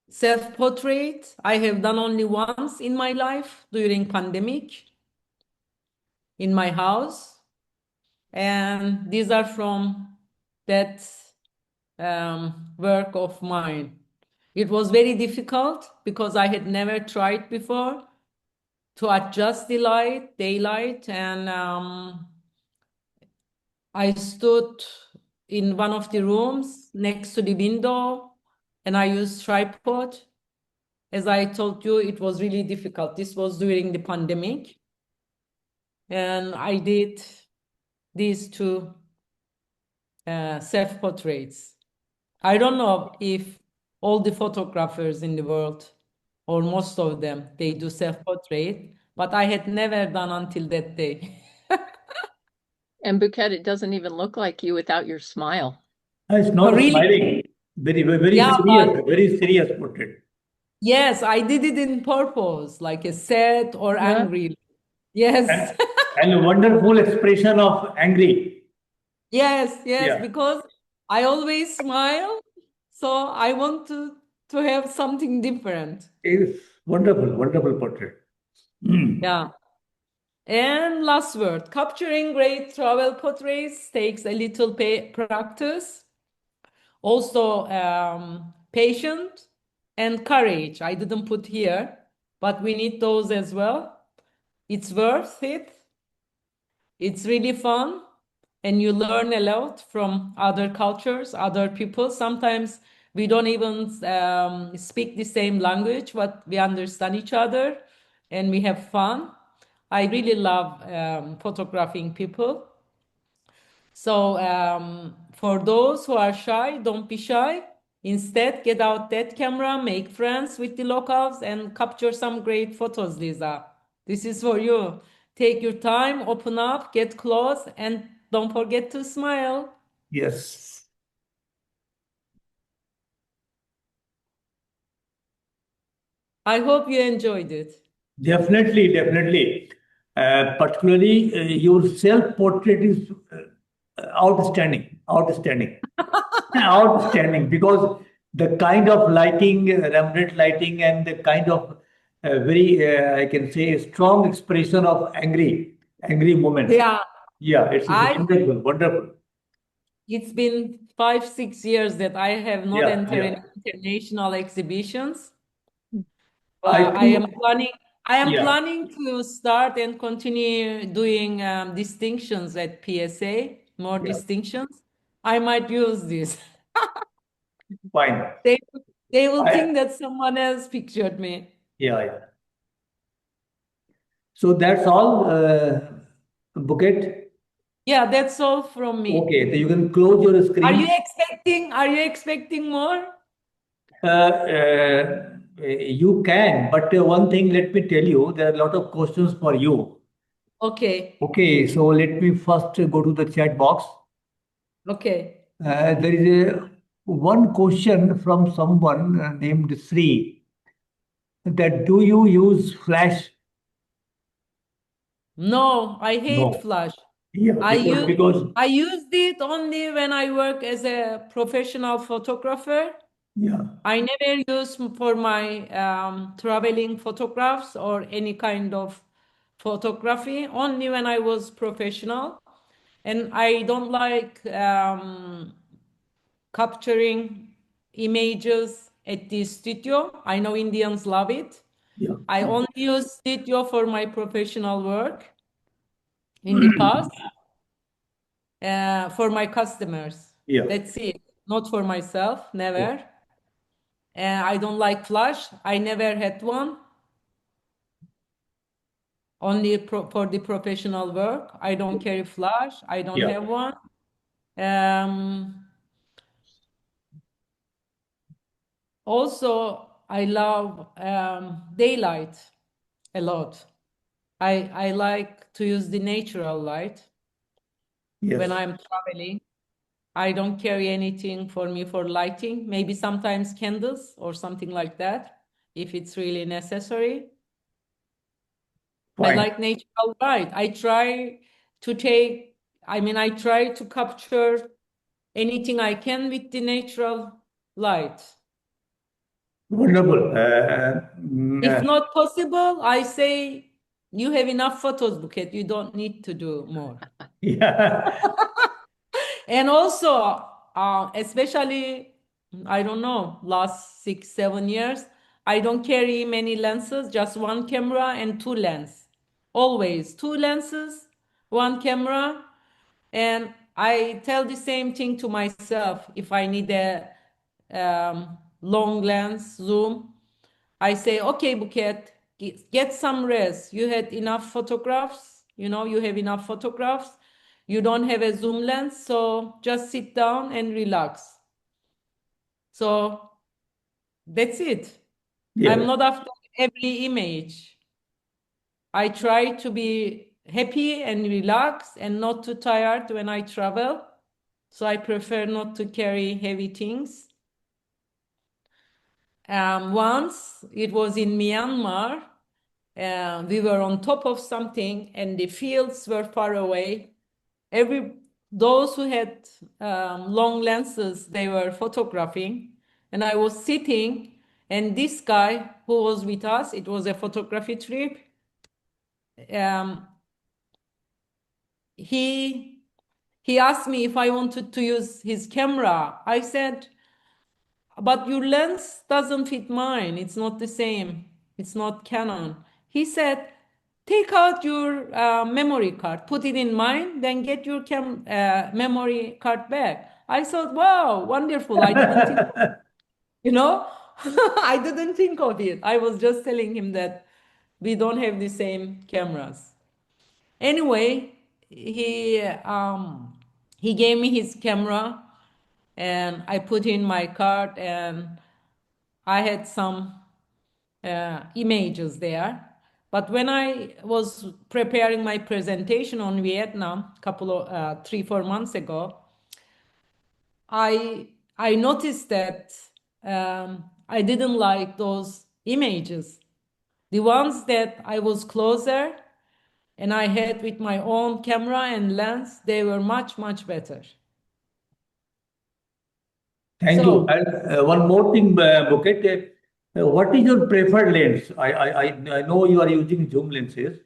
self-portrait. I have done only once in my life during pandemic in my house. And these are from that work of mine. It was very difficult because I had never tried before to adjust the light, daylight, and I stood in one of the rooms next to the window and I used tripod. As I told you, it was really difficult. This was during the pandemic. And I did these two self-portraits. I don't know if all the photographers in the world, or most of them, they do self-portrait, but I had never done until that day. And Buket, it doesn't even look like you without your smile. It's not Really? smiling. Very Yeah, serious, very serious portrait. Yes, I did it in purpose, like a sad or Yeah. angry. Yes. And a wonderful expression of angry. Yes, Yeah. because I always smile, so I want to have something different. It's wonderful portrait. Yeah. And last word, capturing great travel portraits takes a little practice. Also, patience and courage. I didn't put here, but we need those as well. It's worth it. It's really fun. And you learn a lot from other cultures, other people. Sometimes we don't even speak the same language, but we understand each other and we have fun. I really love photographing people. So for those who are shy, don't be shy. Instead, get out that camera, make friends with the locals, and capture some great photos, Lisa. This is for you. Take your time, open up, get close, and don't forget to smile. Yes. I hope you enjoyed it. Definitely. Particularly your self-portrait is outstanding. Outstanding, because the kind of lighting, Rembrandt lighting, and the kind of I can say, strong expression of angry moment. Yeah, Yeah, it's wonderful. it's been 5-6 years that I have not Yeah, entered yeah. any international exhibitions. I am planning. I am Yeah. planning to start and continue doing distinctions at PSA, more Yeah. distinctions. I might use this. Fine. They will I- think that someone else pictured me. Yeah. So that's all, Buket. Yeah, that's all from me. Okay, so you can close your screen. Are you expecting more? You can, but one thing, let me tell you, there are a lot of questions for you. Okay. Okay, so let me first go to the chat box. Okay. There is one question from someone named Sri, that do you use flash? No, I hate No. Flash. Yeah, I because used it only when I work as a professional photographer. yeah, I never use for my traveling photographs or any kind of photography, only when I was professional. And I don't like capturing images at the studio. I know Indians love it. yeah, I only use studio for my professional work in the past, for my customers. yeah, That's it. Not for myself, never. I don't like Flash. I never had one. Only for the professional work. I don't carry Flash. I don't yeah. have one. Also, I love daylight a lot. I like to use the natural light Yes. when I'm traveling. I don't carry anything for me for lighting, maybe sometimes candles or something like that, if it's really necessary. I Fine. like natural light. I try to capture anything I can with the natural light. Wonderful. If not possible, I say you have enough photos, Buket. You don't need to do more. Yeah. And also, especially, I don't know, last 6, 7 years, I don't carry many lenses, just one camera and two lenses. Always two lenses, one camera. And I tell the same thing to myself if I need a long lens zoom. I say, okay, Buket, get some rest. You had enough photographs, you have enough photographs. You don't have a zoom lens, so just sit down and relax. So that's it. I'm Yeah. not after every image. I try to be happy and relaxed and not too tired when I travel. So I prefer not to carry heavy things. Once it was in Myanmar, we were on top of something and the fields were far away. Those who had long lenses, they were photographing, and I was sitting, and this guy who was with us, it was a photography trip. He asked me if I wanted to use his camera. I said, but your lens doesn't fit mine. It's not the same. It's not Canon. He said, take out your memory card, put it in mine, then get your memory card back. I thought, wow, wonderful. I didn't think, I didn't think of it. I was just telling him that we don't have the same cameras. Anyway, he gave me his camera and I put in my card and I had some images there. But when I was preparing my presentation on Vietnam, 3, 4 months ago, I noticed that I didn't like those images. The ones that I was closer and I had with my own camera and lens, they were much, much better. Thank you. And one more thing, Buket. What is your preferred lens? I know you are using zoom lenses,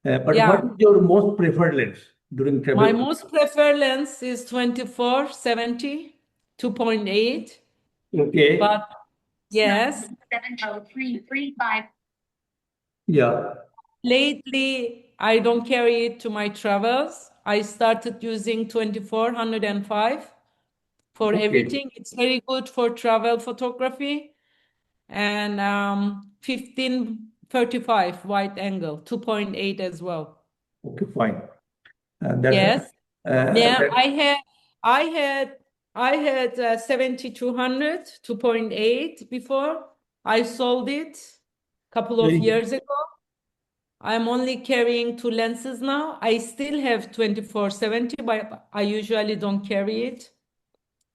but Yeah. what is your most preferred lens during travel? My most preferred lens is 24-70, 2.8. Okay. But yes. 70335. Yeah. Lately, I don't carry it to my travels. I started using 2405 for Okay. everything. It's very good for travel photography. And 1535 wide angle, 2.8 as well. Okay, fine. That's Yes. Yeah, that, I had 7200 2.8 before. I sold it a couple of very years ago. I'm only carrying two lenses now. I still have 2470, but I usually don't carry it.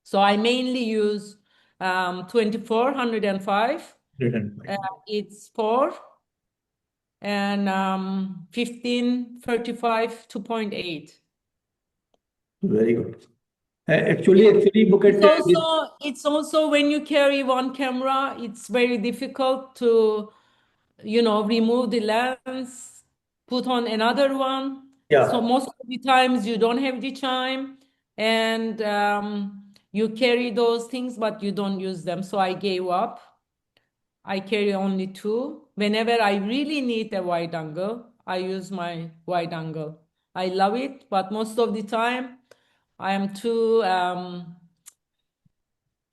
So I mainly use 2405. written. It's 4 and 1535 2.8. Very good. Actually, Buket, It's also when you carry one camera, it's very difficult to, remove the lens, put on another one. So yeah. most of the times you don't have the time and you carry those things, but you don't use them. So I gave up. I carry only two. Whenever I really need a wide angle, I use my wide angle. I love it, but most of the time I am too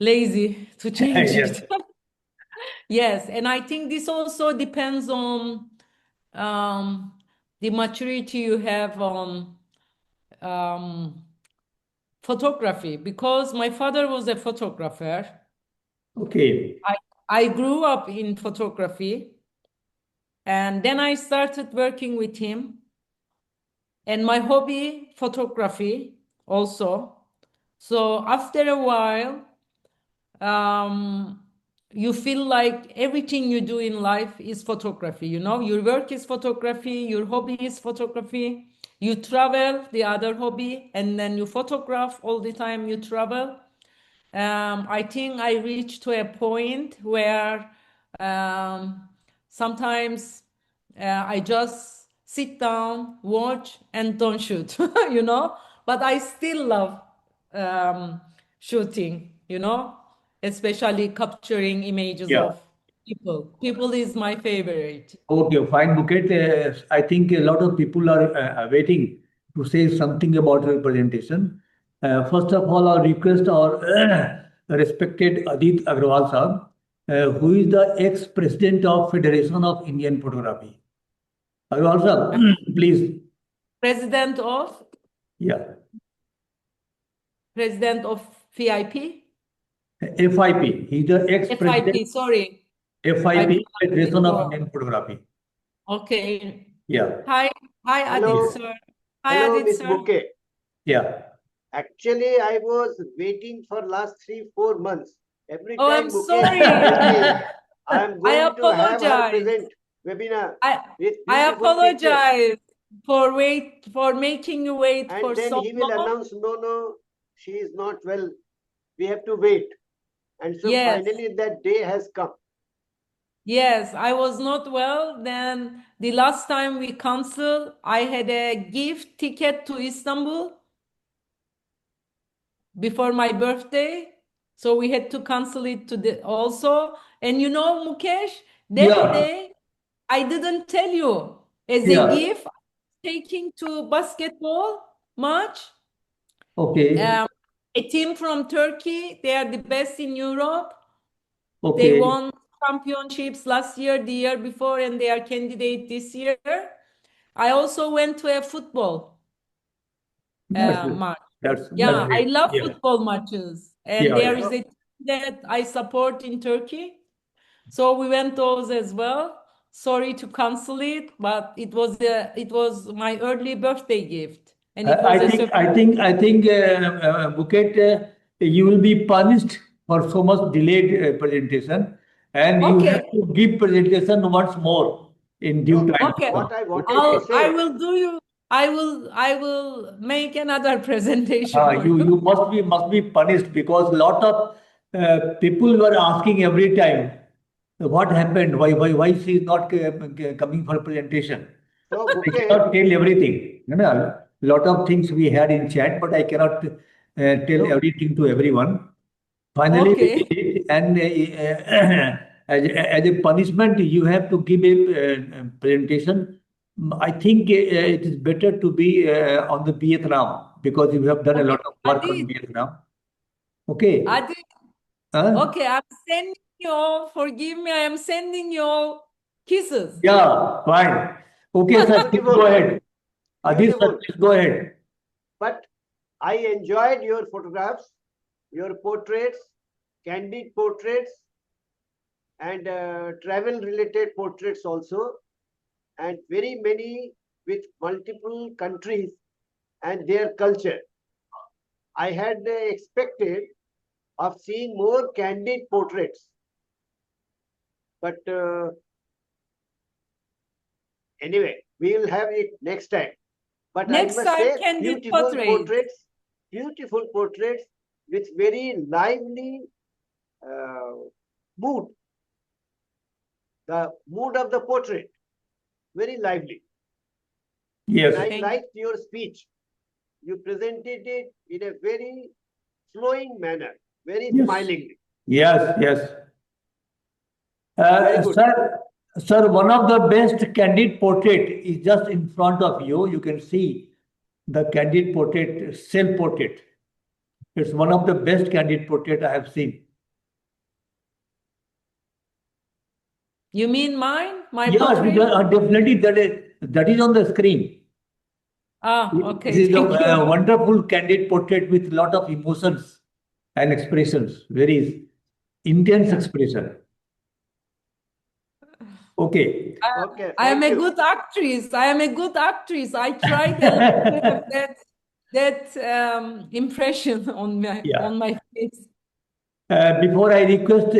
lazy to change Yes. it. Yes, and I think this also depends on the maturity you have on photography, because my father was a photographer. Okay. I grew up in photography, and then I started working with him. And my hobby, photography, also. So after a while, you feel like everything you do in life is photography. Your work is photography, your hobby is photography. You travel, the other hobby, and then you photograph all the time you travel. I think I reached to a point where sometimes I just sit down, watch, and don't shoot, But I still love shooting, especially capturing images Yeah. of people. People is my favorite. Okay, fine, Buket. I think a lot of people are waiting to say something about your presentation. First of all, I request our respected Adit Agrawal Sahab, who is the ex-president of Federation of Indian Photography. Agrawal Sahab, please. President of Yeah. President of VIP? FIP. He's the ex-president FIP, sorry. I FIP, pronounced it Federation of wrong. Indian Photography. Okay. Yeah. Hi, Adit Hello, sir. Hi, hello, Adit Miss sir. Bouquet. Yeah. Actually, I was waiting for last 3-4 months. Every Oh, I'm time Bouquet sorry. tells me I am I going to have her apologize. present webinar I with I beautiful pictures, apologize for making you wait for and then so he will long. announce, no, she is not well. We have to wait. And so Yes. finally that day has come. Yes, I was not well. Then the last time we canceled, I had a gift ticket to Istanbul before my birthday. So we had to cancel it also. And Mukesh, that Yeah. day, I didn't tell you. As a Yeah. gift, taking to basketball match. Okay. A team from Turkey, they are the best in Europe. They Okay. won championships last year, the year before, and they are candidate this year. I also went to a football That's good. match. That's Yeah, I great. love Yeah. football matches. And Yeah. there Yeah. is So, a team that I support in Turkey. So we went those as well. Sorry to cancel it, but it was my early birthday gift. And it was I a think surprise. Buket, you will be punished for so much delayed presentation, and you have Okay. to give presentation once more in due no, time to Okay. what come. I wanted to Okay. I say, will do you. I will make another presentation for You you. must be punished because lot of people were asking every time what happened, why she is not coming for presentation. so I Bouquet, cannot tell everything. Lot of things we had in chat, but I cannot tell so everything to everyone. Finally, we Okay. did it, and as a punishment, you have to give a presentation. I think it is better to be on the Vietnam because you have done a lot of work on Vietnam. Okay. Adi, Huh? okay, I'm sending you all, forgive me, I am sending you all kisses. Yeah, fine. Okay, sir, please go ahead. Adil, sir, please go ahead. But I enjoyed your photographs, your portraits, candid portraits, and travel-related portraits also, and very many with multiple countries and their culture. I had expected of seeing more candid portraits, but anyway, we will have it next time. But Next I must time, say, candid portraits. beautiful portraits with very lively mood. The mood of the portrait, very lively. Yes. And I Thank liked your speech. You presented it in a very flowing manner, very Yes. smilingly. Yes, yes. Very good. Sir, one of the best candid portrait is just in front of you. You can see the candid portrait, self-portrait. It's one of the best candid portrait I have seen. You mean mine? My Yes, portrait? definitely that is on the screen. Ah, okay, This is thank a you. wonderful candid portrait with a lot of emotions and expressions, very intense expression. Okay. Okay, I am thank a you. good actress. I am a good actress. I tried a lot to have that impression on Yeah. my face. Before I request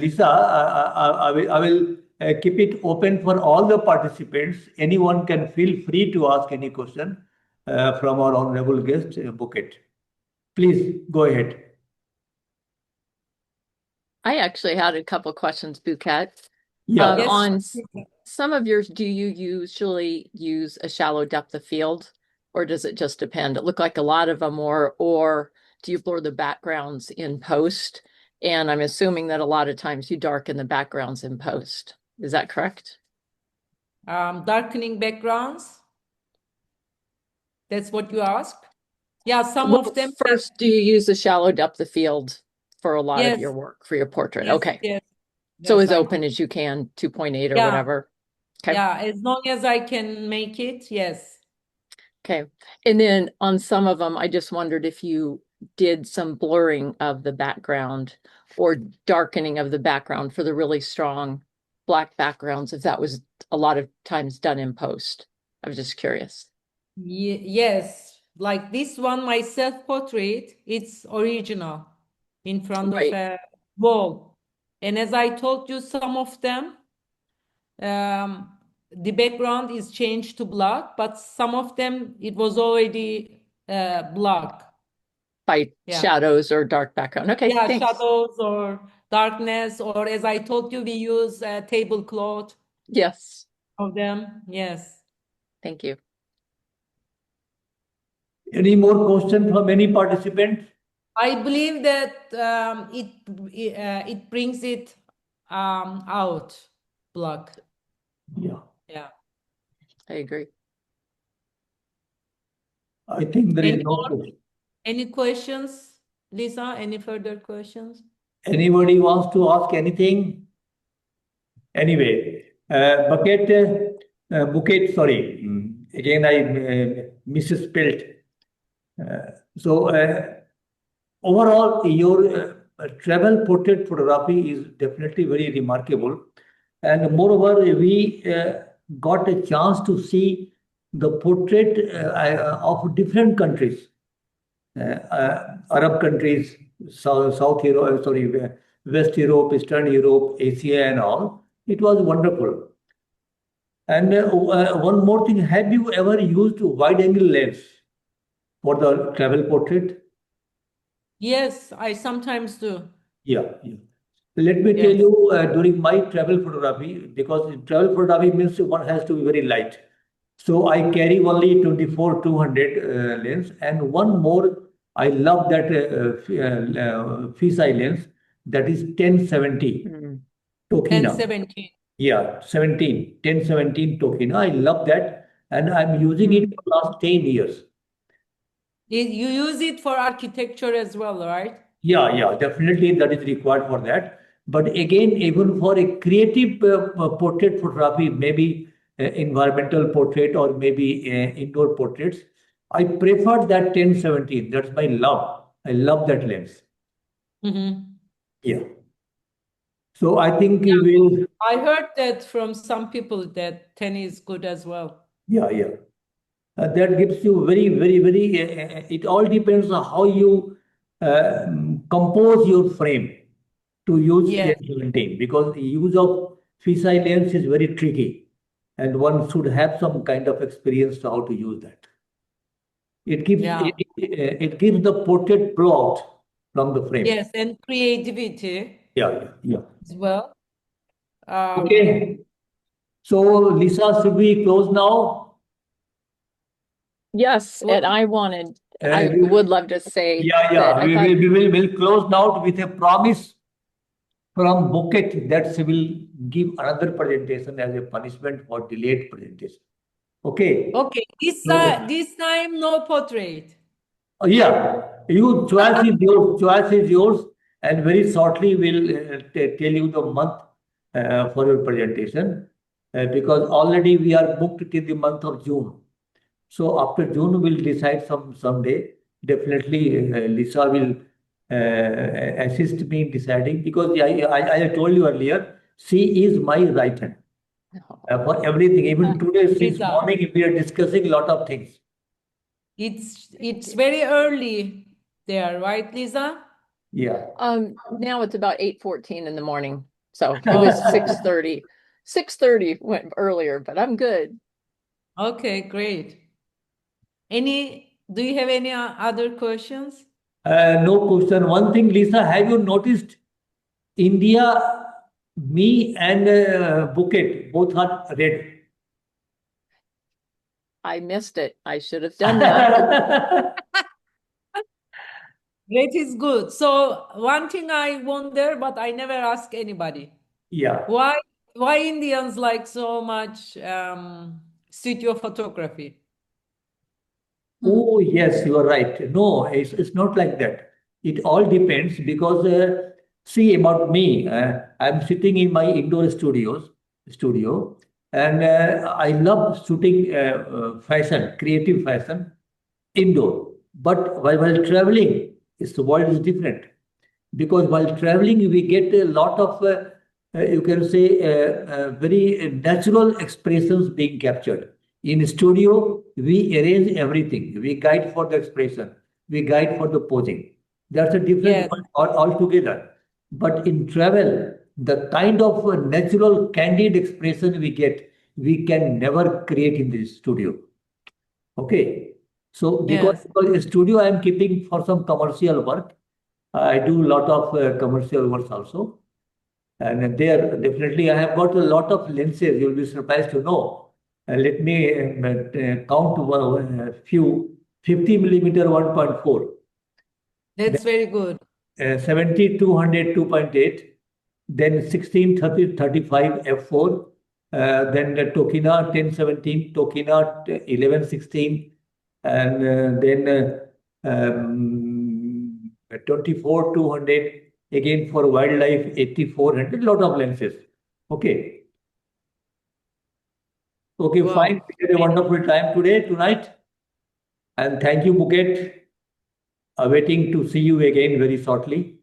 Lisa, I will keep it open for all the participants. Anyone can feel free to ask any question from our honorable guest, Buket. Please go ahead. I actually had a couple questions, Buket. Yeah. Yes. On some of yours, do you usually use a shallow depth of field, or does it just depend? It looked like a lot of them were, or do you blur the backgrounds in post? And I'm assuming that a lot of times you darken the backgrounds in post. Is that correct? Darkening backgrounds. That's what you asked? Yeah, some Well, of them. first, do you use a shallow depth of field for a lot of your Yes. work, for your portrait? Yes, Okay. yes. So Yes, as I open do. as you can, 2.8 or Yeah. whatever. Okay. Yeah, as long as I can make it, yes. Okay. And then on some of them, I just wondered if you did some blurring of the background or darkening of the background for the really strong black backgrounds, if that was a lot of times done in post. I was just curious. Yes, like this one, my self-portrait, it's original in front of Right. a wall. And as I told you, some of them, the background is changed to black, but some of them, it was already black. By Yeah. shadows or dark background. Okay, Yeah, thanks. shadows or darkness, or as I told you, we use a tablecloth Yes, of them. Yes. thank you. Any more questions from any participant? I believe that it brings it out black. Yeah. Yeah. I agree. I think there is Any no more? question. Any questions, Lisa? Any further questions? Anybody wants to ask anything? Anyway, Buket, sorry. Again, I misspelled. Overall, your travel portrait photography is definitely very remarkable. And moreover, we got a chance to see the portrait of different countries, Arab countries, South Europe, West Europe, Eastern Europe, Asia, and all. It was wonderful. And one more thing, have you ever used wide angle lens for the travel portrait? Yes, I sometimes do. Yeah, yeah. Let me tell Yes. you, during my travel photography, because travel photography means one has to be very light. So I carry only 24-200 lens, and one more, I love that fisheye lens, that is 1070. Tokina. 1017. Yeah, 1017 Tokina. I love that. And I'm using it for the last 10 years. You use it for architecture as well, right? Yeah, definitely that is required for that. But again, even for a creative portrait photography, maybe environmental portrait or maybe indoor portraits, I prefer that 1017. That's my love. I love that lens. Yeah. So I think you will. I heard that from some people that 10 is good as well. Yeah. That gives you very, it all depends on how you compose your frame to use Yeah. 1017, because the use of fisheye lens is very tricky and one should have some kind of experience to how to use that. It gives Yeah. it gives the portrait plot from the frame. Yes, and creativity Yeah. as well. Okay. So Lisa, should we close now? Yes, and I would love to say that I thought We'll close now with a promise from Buket that she will give another presentation as a punishment for delayed presentation. Okay. Okay, this time no portrait. Yeah, you choice is yours. Choice is yours, and very shortly we'll tell you the month for your presentation, because already we are booked till the month of June. So after June we'll decide someday. Definitely, Lisa will assist me in deciding, because I told you earlier, she is my right hand for everything. Even today, since Lisa. morning, we are discussing a lot of things. It's very early there, right, Lisa? Yeah. now it's about 8:14 in the morning. So it was 6:30. 6:30 went earlier, but I'm good. Okay, great. Do you have any other questions? No question. One thing, Lisa, have you noticed India, me and Buket both are red? I missed it. I should have done that. Red is good. So one thing I wonder, but I never ask anybody. Yeah. Why Indians like so much studio photography? Oh, yes, you are right. No, it's not like that. It all depends, because see about me, I'm sitting in my indoor studio, and I love shooting fashion, creative fashion indoor. But while traveling, the world is different, because while traveling we get a lot of you can say very natural expressions being captured. In studio we arrange everything, we guide for the expression, we guide for the posing. That's a different Yes. world altogether. But in travel, the kind of natural candid expression we get, we can never create in the studio. Okay. So because in studio I am keeping for some commercial work, I do a lot of commercial works also. And there, definitely, I have got a lot of lenses. You'll be surprised to know. Let me count a few 50 millimeter 1.4. That's very good. 70 200 2.8. Then 16 30 35 f4. Then the Tokina 1017, Tokina 1116. And then 24 200. Again for wildlife 8400, lot of lenses. Okay. Okay, Wow. fine. We had a wonderful time tonight. And thank you, Buket. Awaiting to see you again very shortly.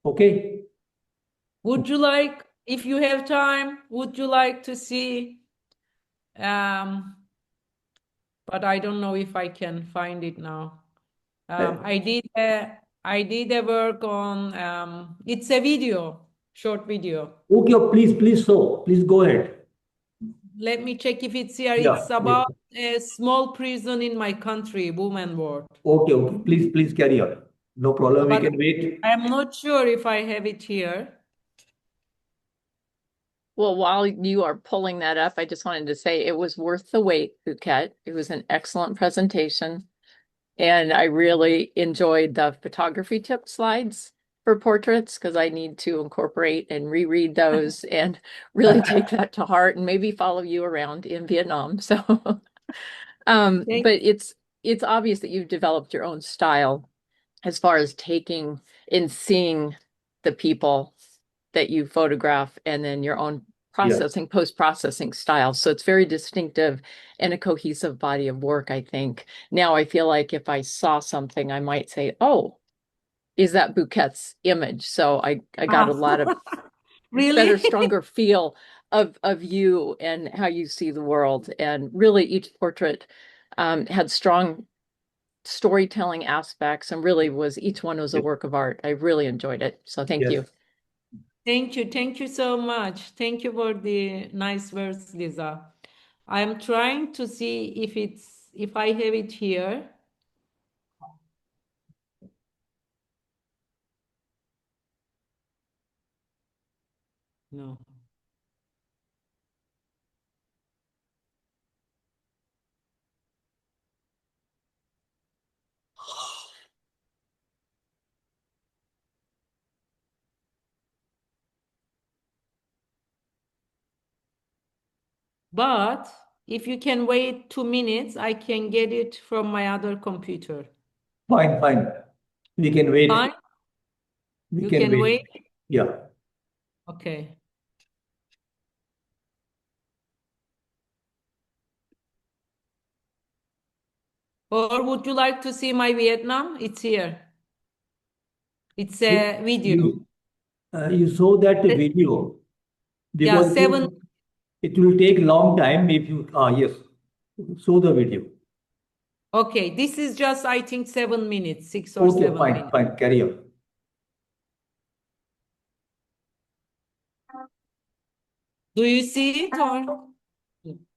Okay. Would you like, if you have time, would you like to see, but I don't know if I can find it now. I did a work on, it's a video, short video. Okay, please go ahead. Let me check if it's here. Yeah, It's about a small prison in my country, woman ward. Okay, please carry on. No problem, we But can wait. I'm not sure if I have it here. Well, while you are pulling that up, I just wanted to say it was worth the wait, Buket. It was an excellent presentation. And I really enjoyed the photography tip slides. for portraits because I need to incorporate and reread those and really take that to heart and maybe follow you around in Vietnam. So, but it's obvious that you've developed your own style as far as taking and seeing the people that you photograph and then your own processing, post-processing style. So it's very distinctive and a cohesive body of work, I think. Now I feel like if I saw something, I might say, oh, is that Buket's image? So I got a lot of Really? better, stronger feel of you and how you see the world. And really each portrait had strong storytelling aspects and really each one was a work of art. I really enjoyed it. So thank you. Thank you. Thank you so much. Thank you for the nice words, Lisa. I'm trying to see if I have it here. No. But if you can wait 2 minutes, I can get it from my other computer. Fine, fine. We can wait. Fine? We You can can wait? Yeah. Okay. Or would you like to see my Vietnam? It's here. It's a video. You saw that video Yeah, because 7. it will take long time if you, yes, show the video. Okay, this is just, I think, 7 minutes, 6 or Okay, 7 fine, minutes. fine, carry on. Do you see it or?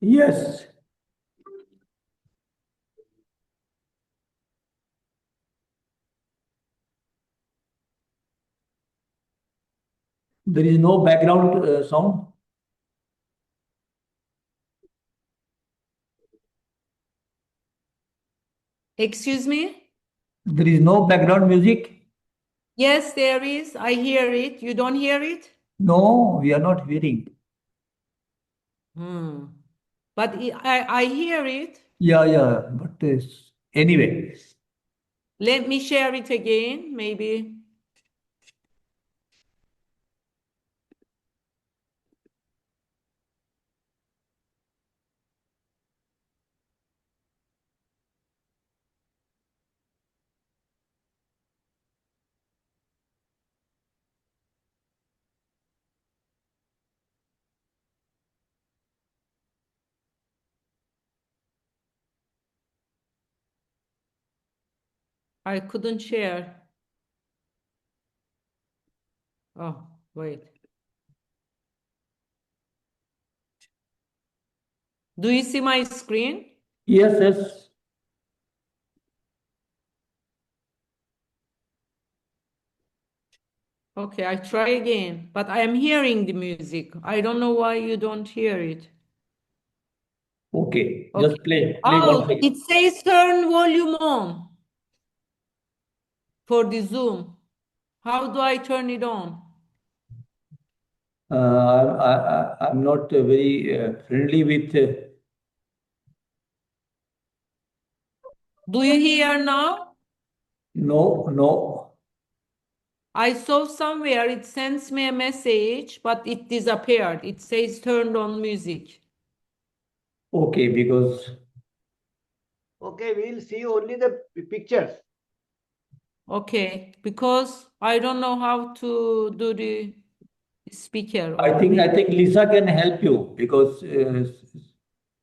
Yes. There is no background sound. Excuse me? There is no background music. Yes, there is. I hear it. You don't hear it? No, we are not hearing. But I hear it. Yeah, but anyway. Let me share it again, maybe. I couldn't share. Oh, wait. Do you see my screen? Yes. Okay, I try again, but I am hearing the music. I don't know why you don't hear it. Okay, Okay. just play Oh, once again. it says turn volume on for the Zoom. How do I turn it on? I'm not very friendly with. Do you hear now? No. I saw somewhere it sends me a message, but it disappeared. It says turned on music. Okay, because. Okay, we'll see only the pictures. Okay, because I don't know how to do the speaker. I Or think maybe. Lisa can help you because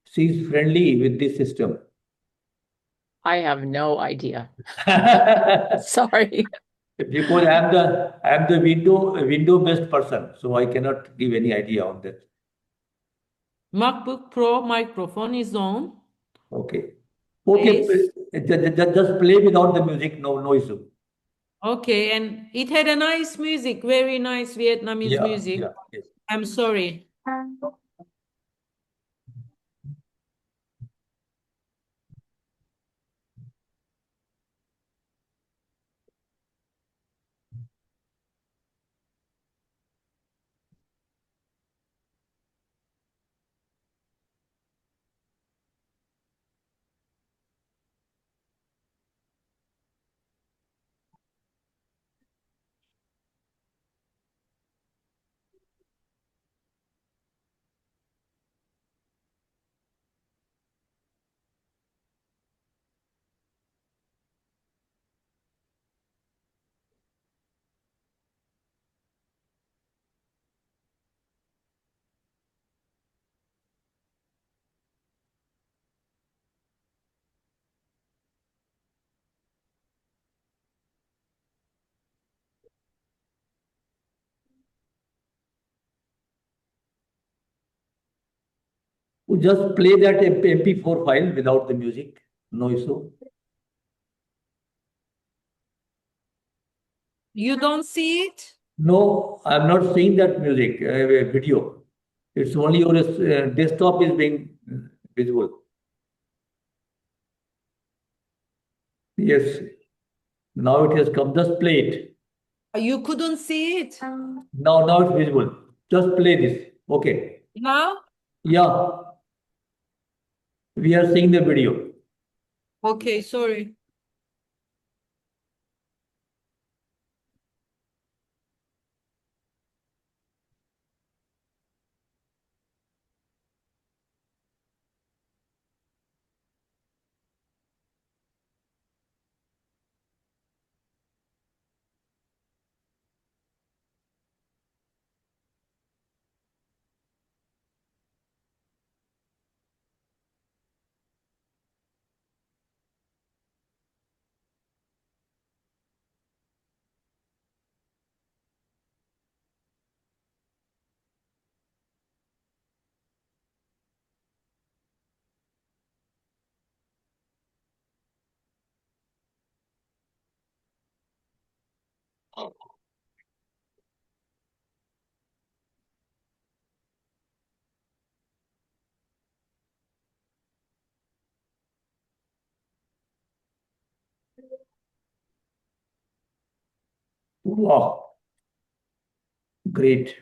she's friendly with this system. I have no idea. Sorry. Because I'm the window based person, so I cannot give any idea on that. MacBook Pro microphone is on. Okay, Yes. just play without the music, no issue. Okay, and it had a nice music, very nice Vietnamese music. Yes. I'm sorry. We just play that MP4 file without the music, no issue. You don't see it? No, I'm not seeing that music video. It's only your desktop is being visible. Yes, now it has come. Just play it. You couldn't see it? Now it's visible. Just play this. Okay. Now? Yeah, we are seeing the video. Okay, sorry. Wow, great.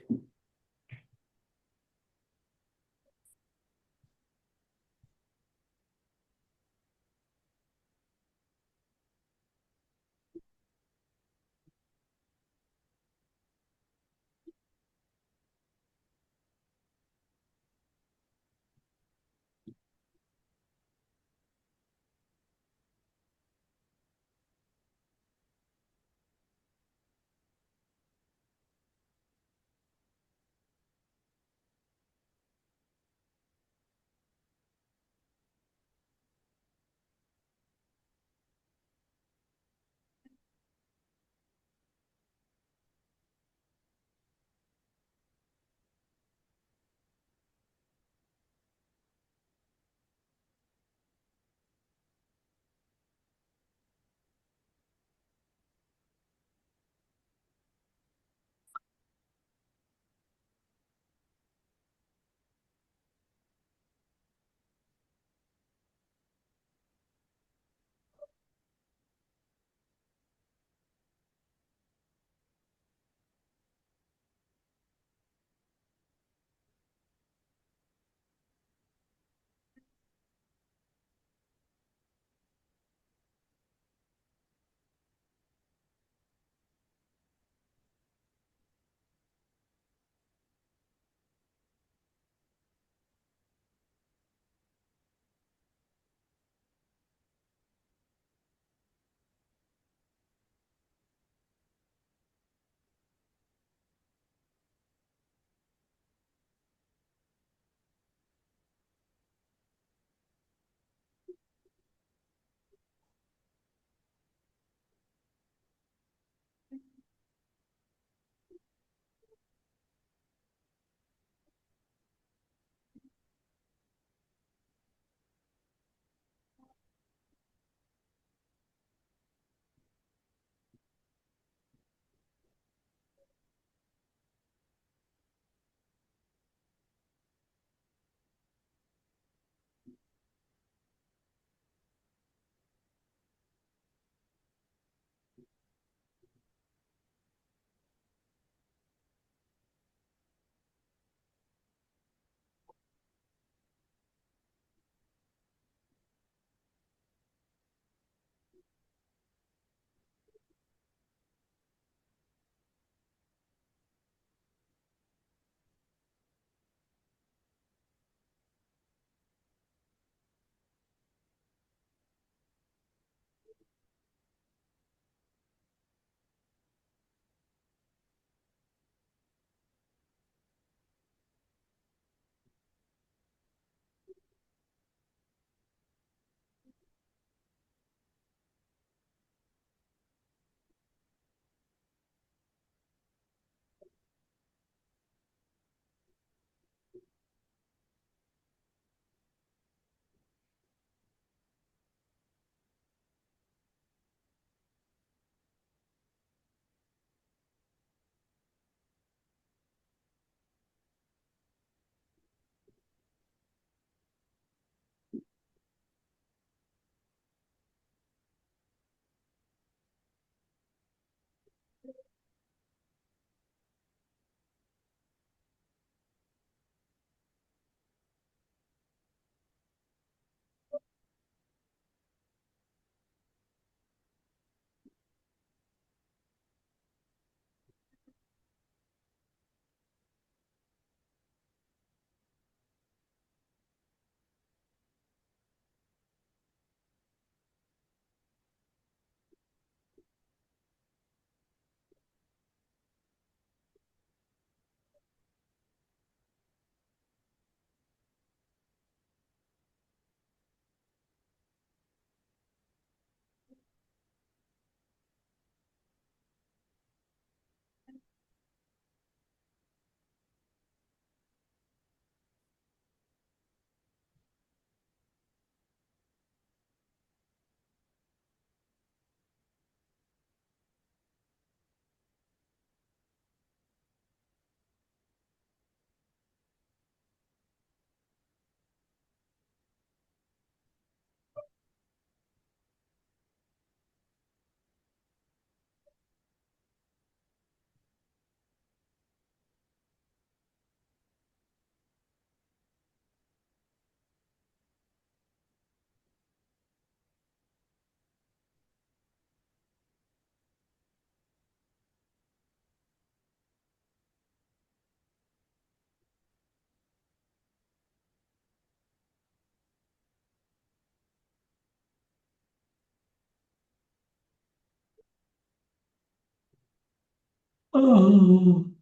Mukesh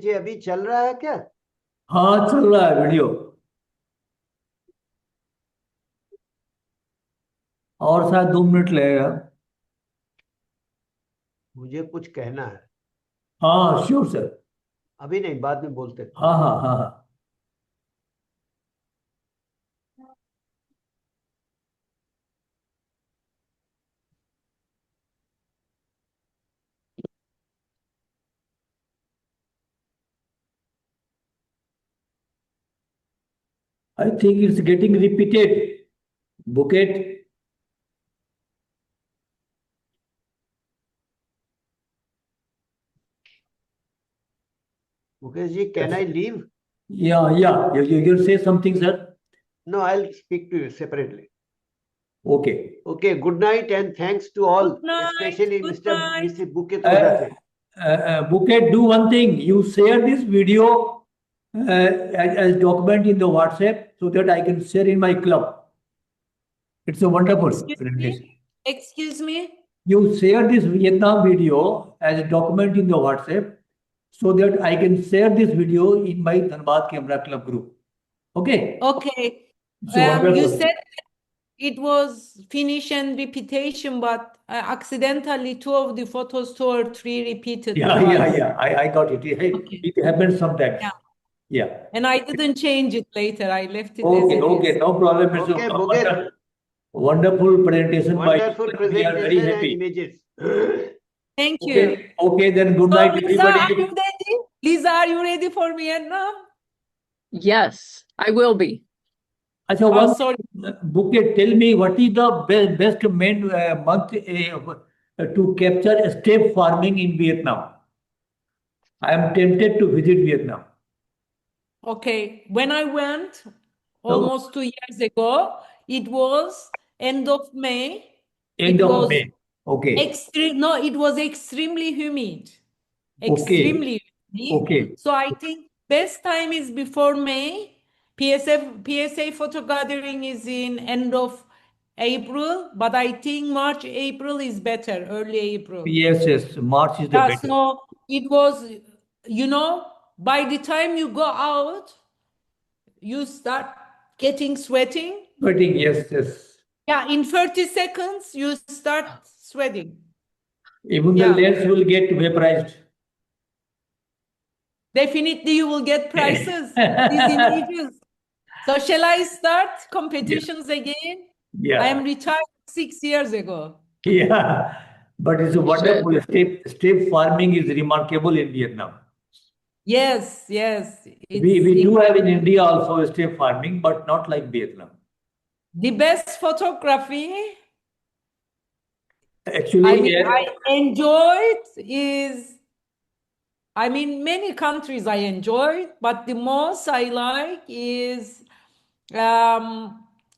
ji अभी चल रहा है क्या? हाँ चल रहा है video. और शायद 2 मिनट लगेगा। मुझे कुछ कहना है। हाँ श्योर सर। अभी नहीं, बाद में बोलते हैं। हाँ हाँ हाँ हाँ। I think it's getting repeated. Buket. Mukesh ji, can I leave? Yeah. You say something, sir. No, I'll speak to you separately. Okay. Okay, good night and thanks to all, Good night. especially Good Mr. night. Mrs. Buket Ozatay. Buket, do one thing. You share this video as document in the WhatsApp so that I can share in my club. It's a wonderful Excuse presentation. me. Excuse me. You share this Vietnam video as a document in the WhatsApp so that I can share this video in my Dhanbad Camera Club group. Okay? Okay. It's a You wonderful. said it was finish and repetition, but accidentally 2 of the photos, 2 or 3 repeated twice. Yeah. I got it. Okay. It happens sometimes. Yeah. Yeah. And I didn't change it later. I left it as it Okay, is. no problem. It's Okay, a Buket, wonderful presentation by wonderful you. We are very presentation and happy. images. Thank you. Okay, then good So, night, Lisa, are everybody. you ready? Lisa, are you ready for Vietnam? Yes, I will be. Acha, Oh, one sorry. Buket, tell me what is the best month to capture steppe farming in Vietnam? I am tempted to visit Vietnam. Okay. When I went So, almost 2 years ago, it was end of May. end It of was May. Okay. it was extremely humid. Okay. Extremely humid. So I think best time is before May. PSA photo gathering is in end of April, but I think March, April is better, early April. Yes. March is the Yeah, better. so it was, by the time you go out, you start getting sweating. Sweating, yes. Yeah, in 30 seconds, you start sweating. Even the Yeah. lens will get vaporized. Definitely, you will get prizes for these images. So, shall I start competitions again? Yeah. I am retired 6 years ago. Yeah. But it's a You should. wonderful. Steppe farming is remarkable in Vietnam. Yes. We do have in India also steppe farming, but not like Vietnam. The best photography, Actually, I enjoyed many countries I enjoyed, but the most I like is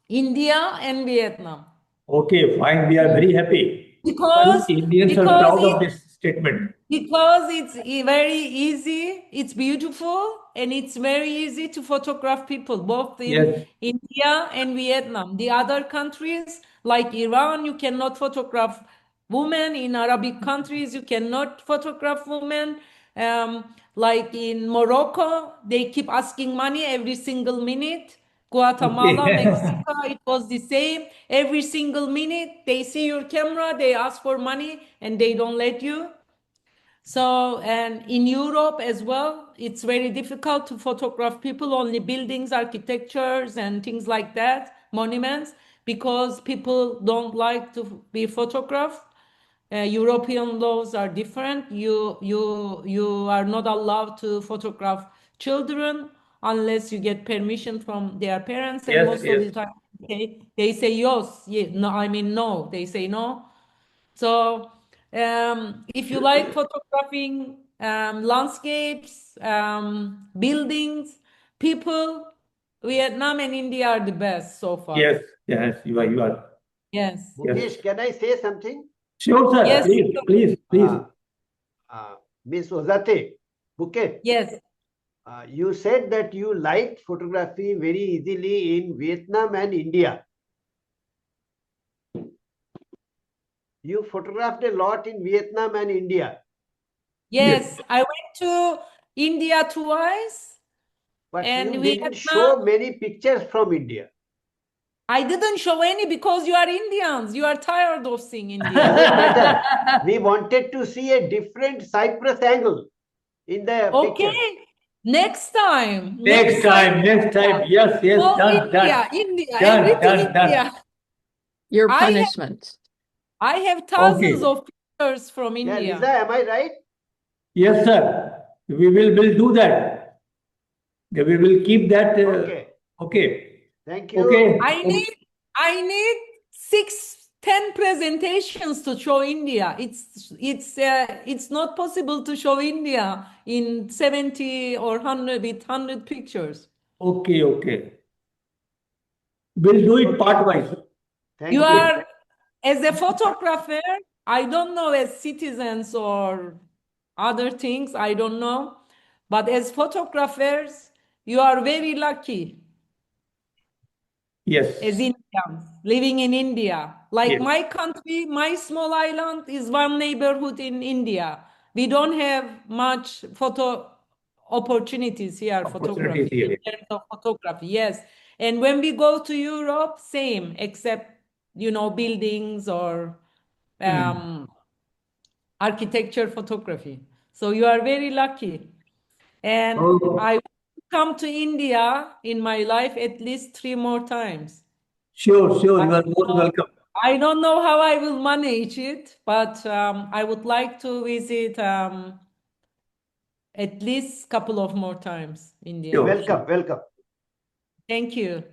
India and Vietnam. okay, fine. We are very happy. Because Indians are proud of this statement. it's very easy, it's beautiful, and it's very easy to photograph people, both in Yes. India and Vietnam. The other countries, like Iran, you cannot photograph women. In Arabic countries, you cannot photograph women. Like in Morocco, they keep asking money every single minute. Guatemala, Okay. Mexico, it was the same. Every single minute, they see your camera, they ask for money, and they don't let you. So, and in Europe as well, it's very difficult to photograph people, only buildings, architectures, and things like that, monuments, because people don't like to be photographed. European laws are different. You are not allowed to photograph children unless you get permission from their parents, and most of the time they say yes. Yeah, no, no. They say no. So if you like photographing landscapes, buildings, people, Vietnam and India are the best so far. Yes, you are. Yes. Mukesh, can I say something? Sure, sir. Yes. Please. Miss Ozatay, Buket, Yes. you said that you liked photography very easily in Vietnam and India. you photographed a lot in Vietnam and India, Yes, I went to India twice, but and you Vietnam. didn't show many pictures from India. I didn't show any because you are Indians. You are tired of seeing India. Doesn't matter. We wanted to see a different Cyprus angle in the Okay, picture. next time. Next time. Yes, Oh, done, India, done, everything done. India. Your I have- punishment. I have thousands Okay. of pictures from Yeah, India. Lisa, am I right? Yes, sir. We'll do that. Yeah, we will keep that. Okay. Okay. Thank you. Okay. I need 6-10 presentations to show India. It's not possible to show India in 70 or 100 with 100 pictures. Okay. We'll do it part-wise. Thank You you. are, as a photographer, I don't know as citizens or other things, I don't know. But as photographers, you are very lucky Yes. as Indians living in India. Like Yes. my country, my small island is one neighborhood in India. We don't have much photo opportunities here, Opportunities photography, here. in terms of photography, yes. And when we go to Europe, same, except, buildings or architecture photography. So you are very lucky. And Oh. I come to India in my life at least 3 more times. Sure. You are most welcome. I don't know how I will manage it, but I would like to visit at least couple of more times India. Sure. Welcome. Thank you.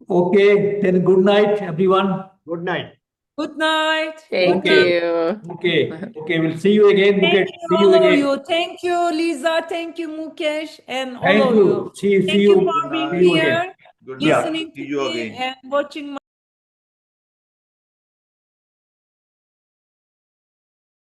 Okay. Then good night, everyone. Good night. Good night. Thank Good night. you. Okay. We'll see you again, Buket. Thank See you, you all of again. you. Thank you, Lisa. Thank you, Mukesh, and all Thank of you. you. See Thank you. you for being See you again. here, Good Yeah. night. listening See to you me again. and watching my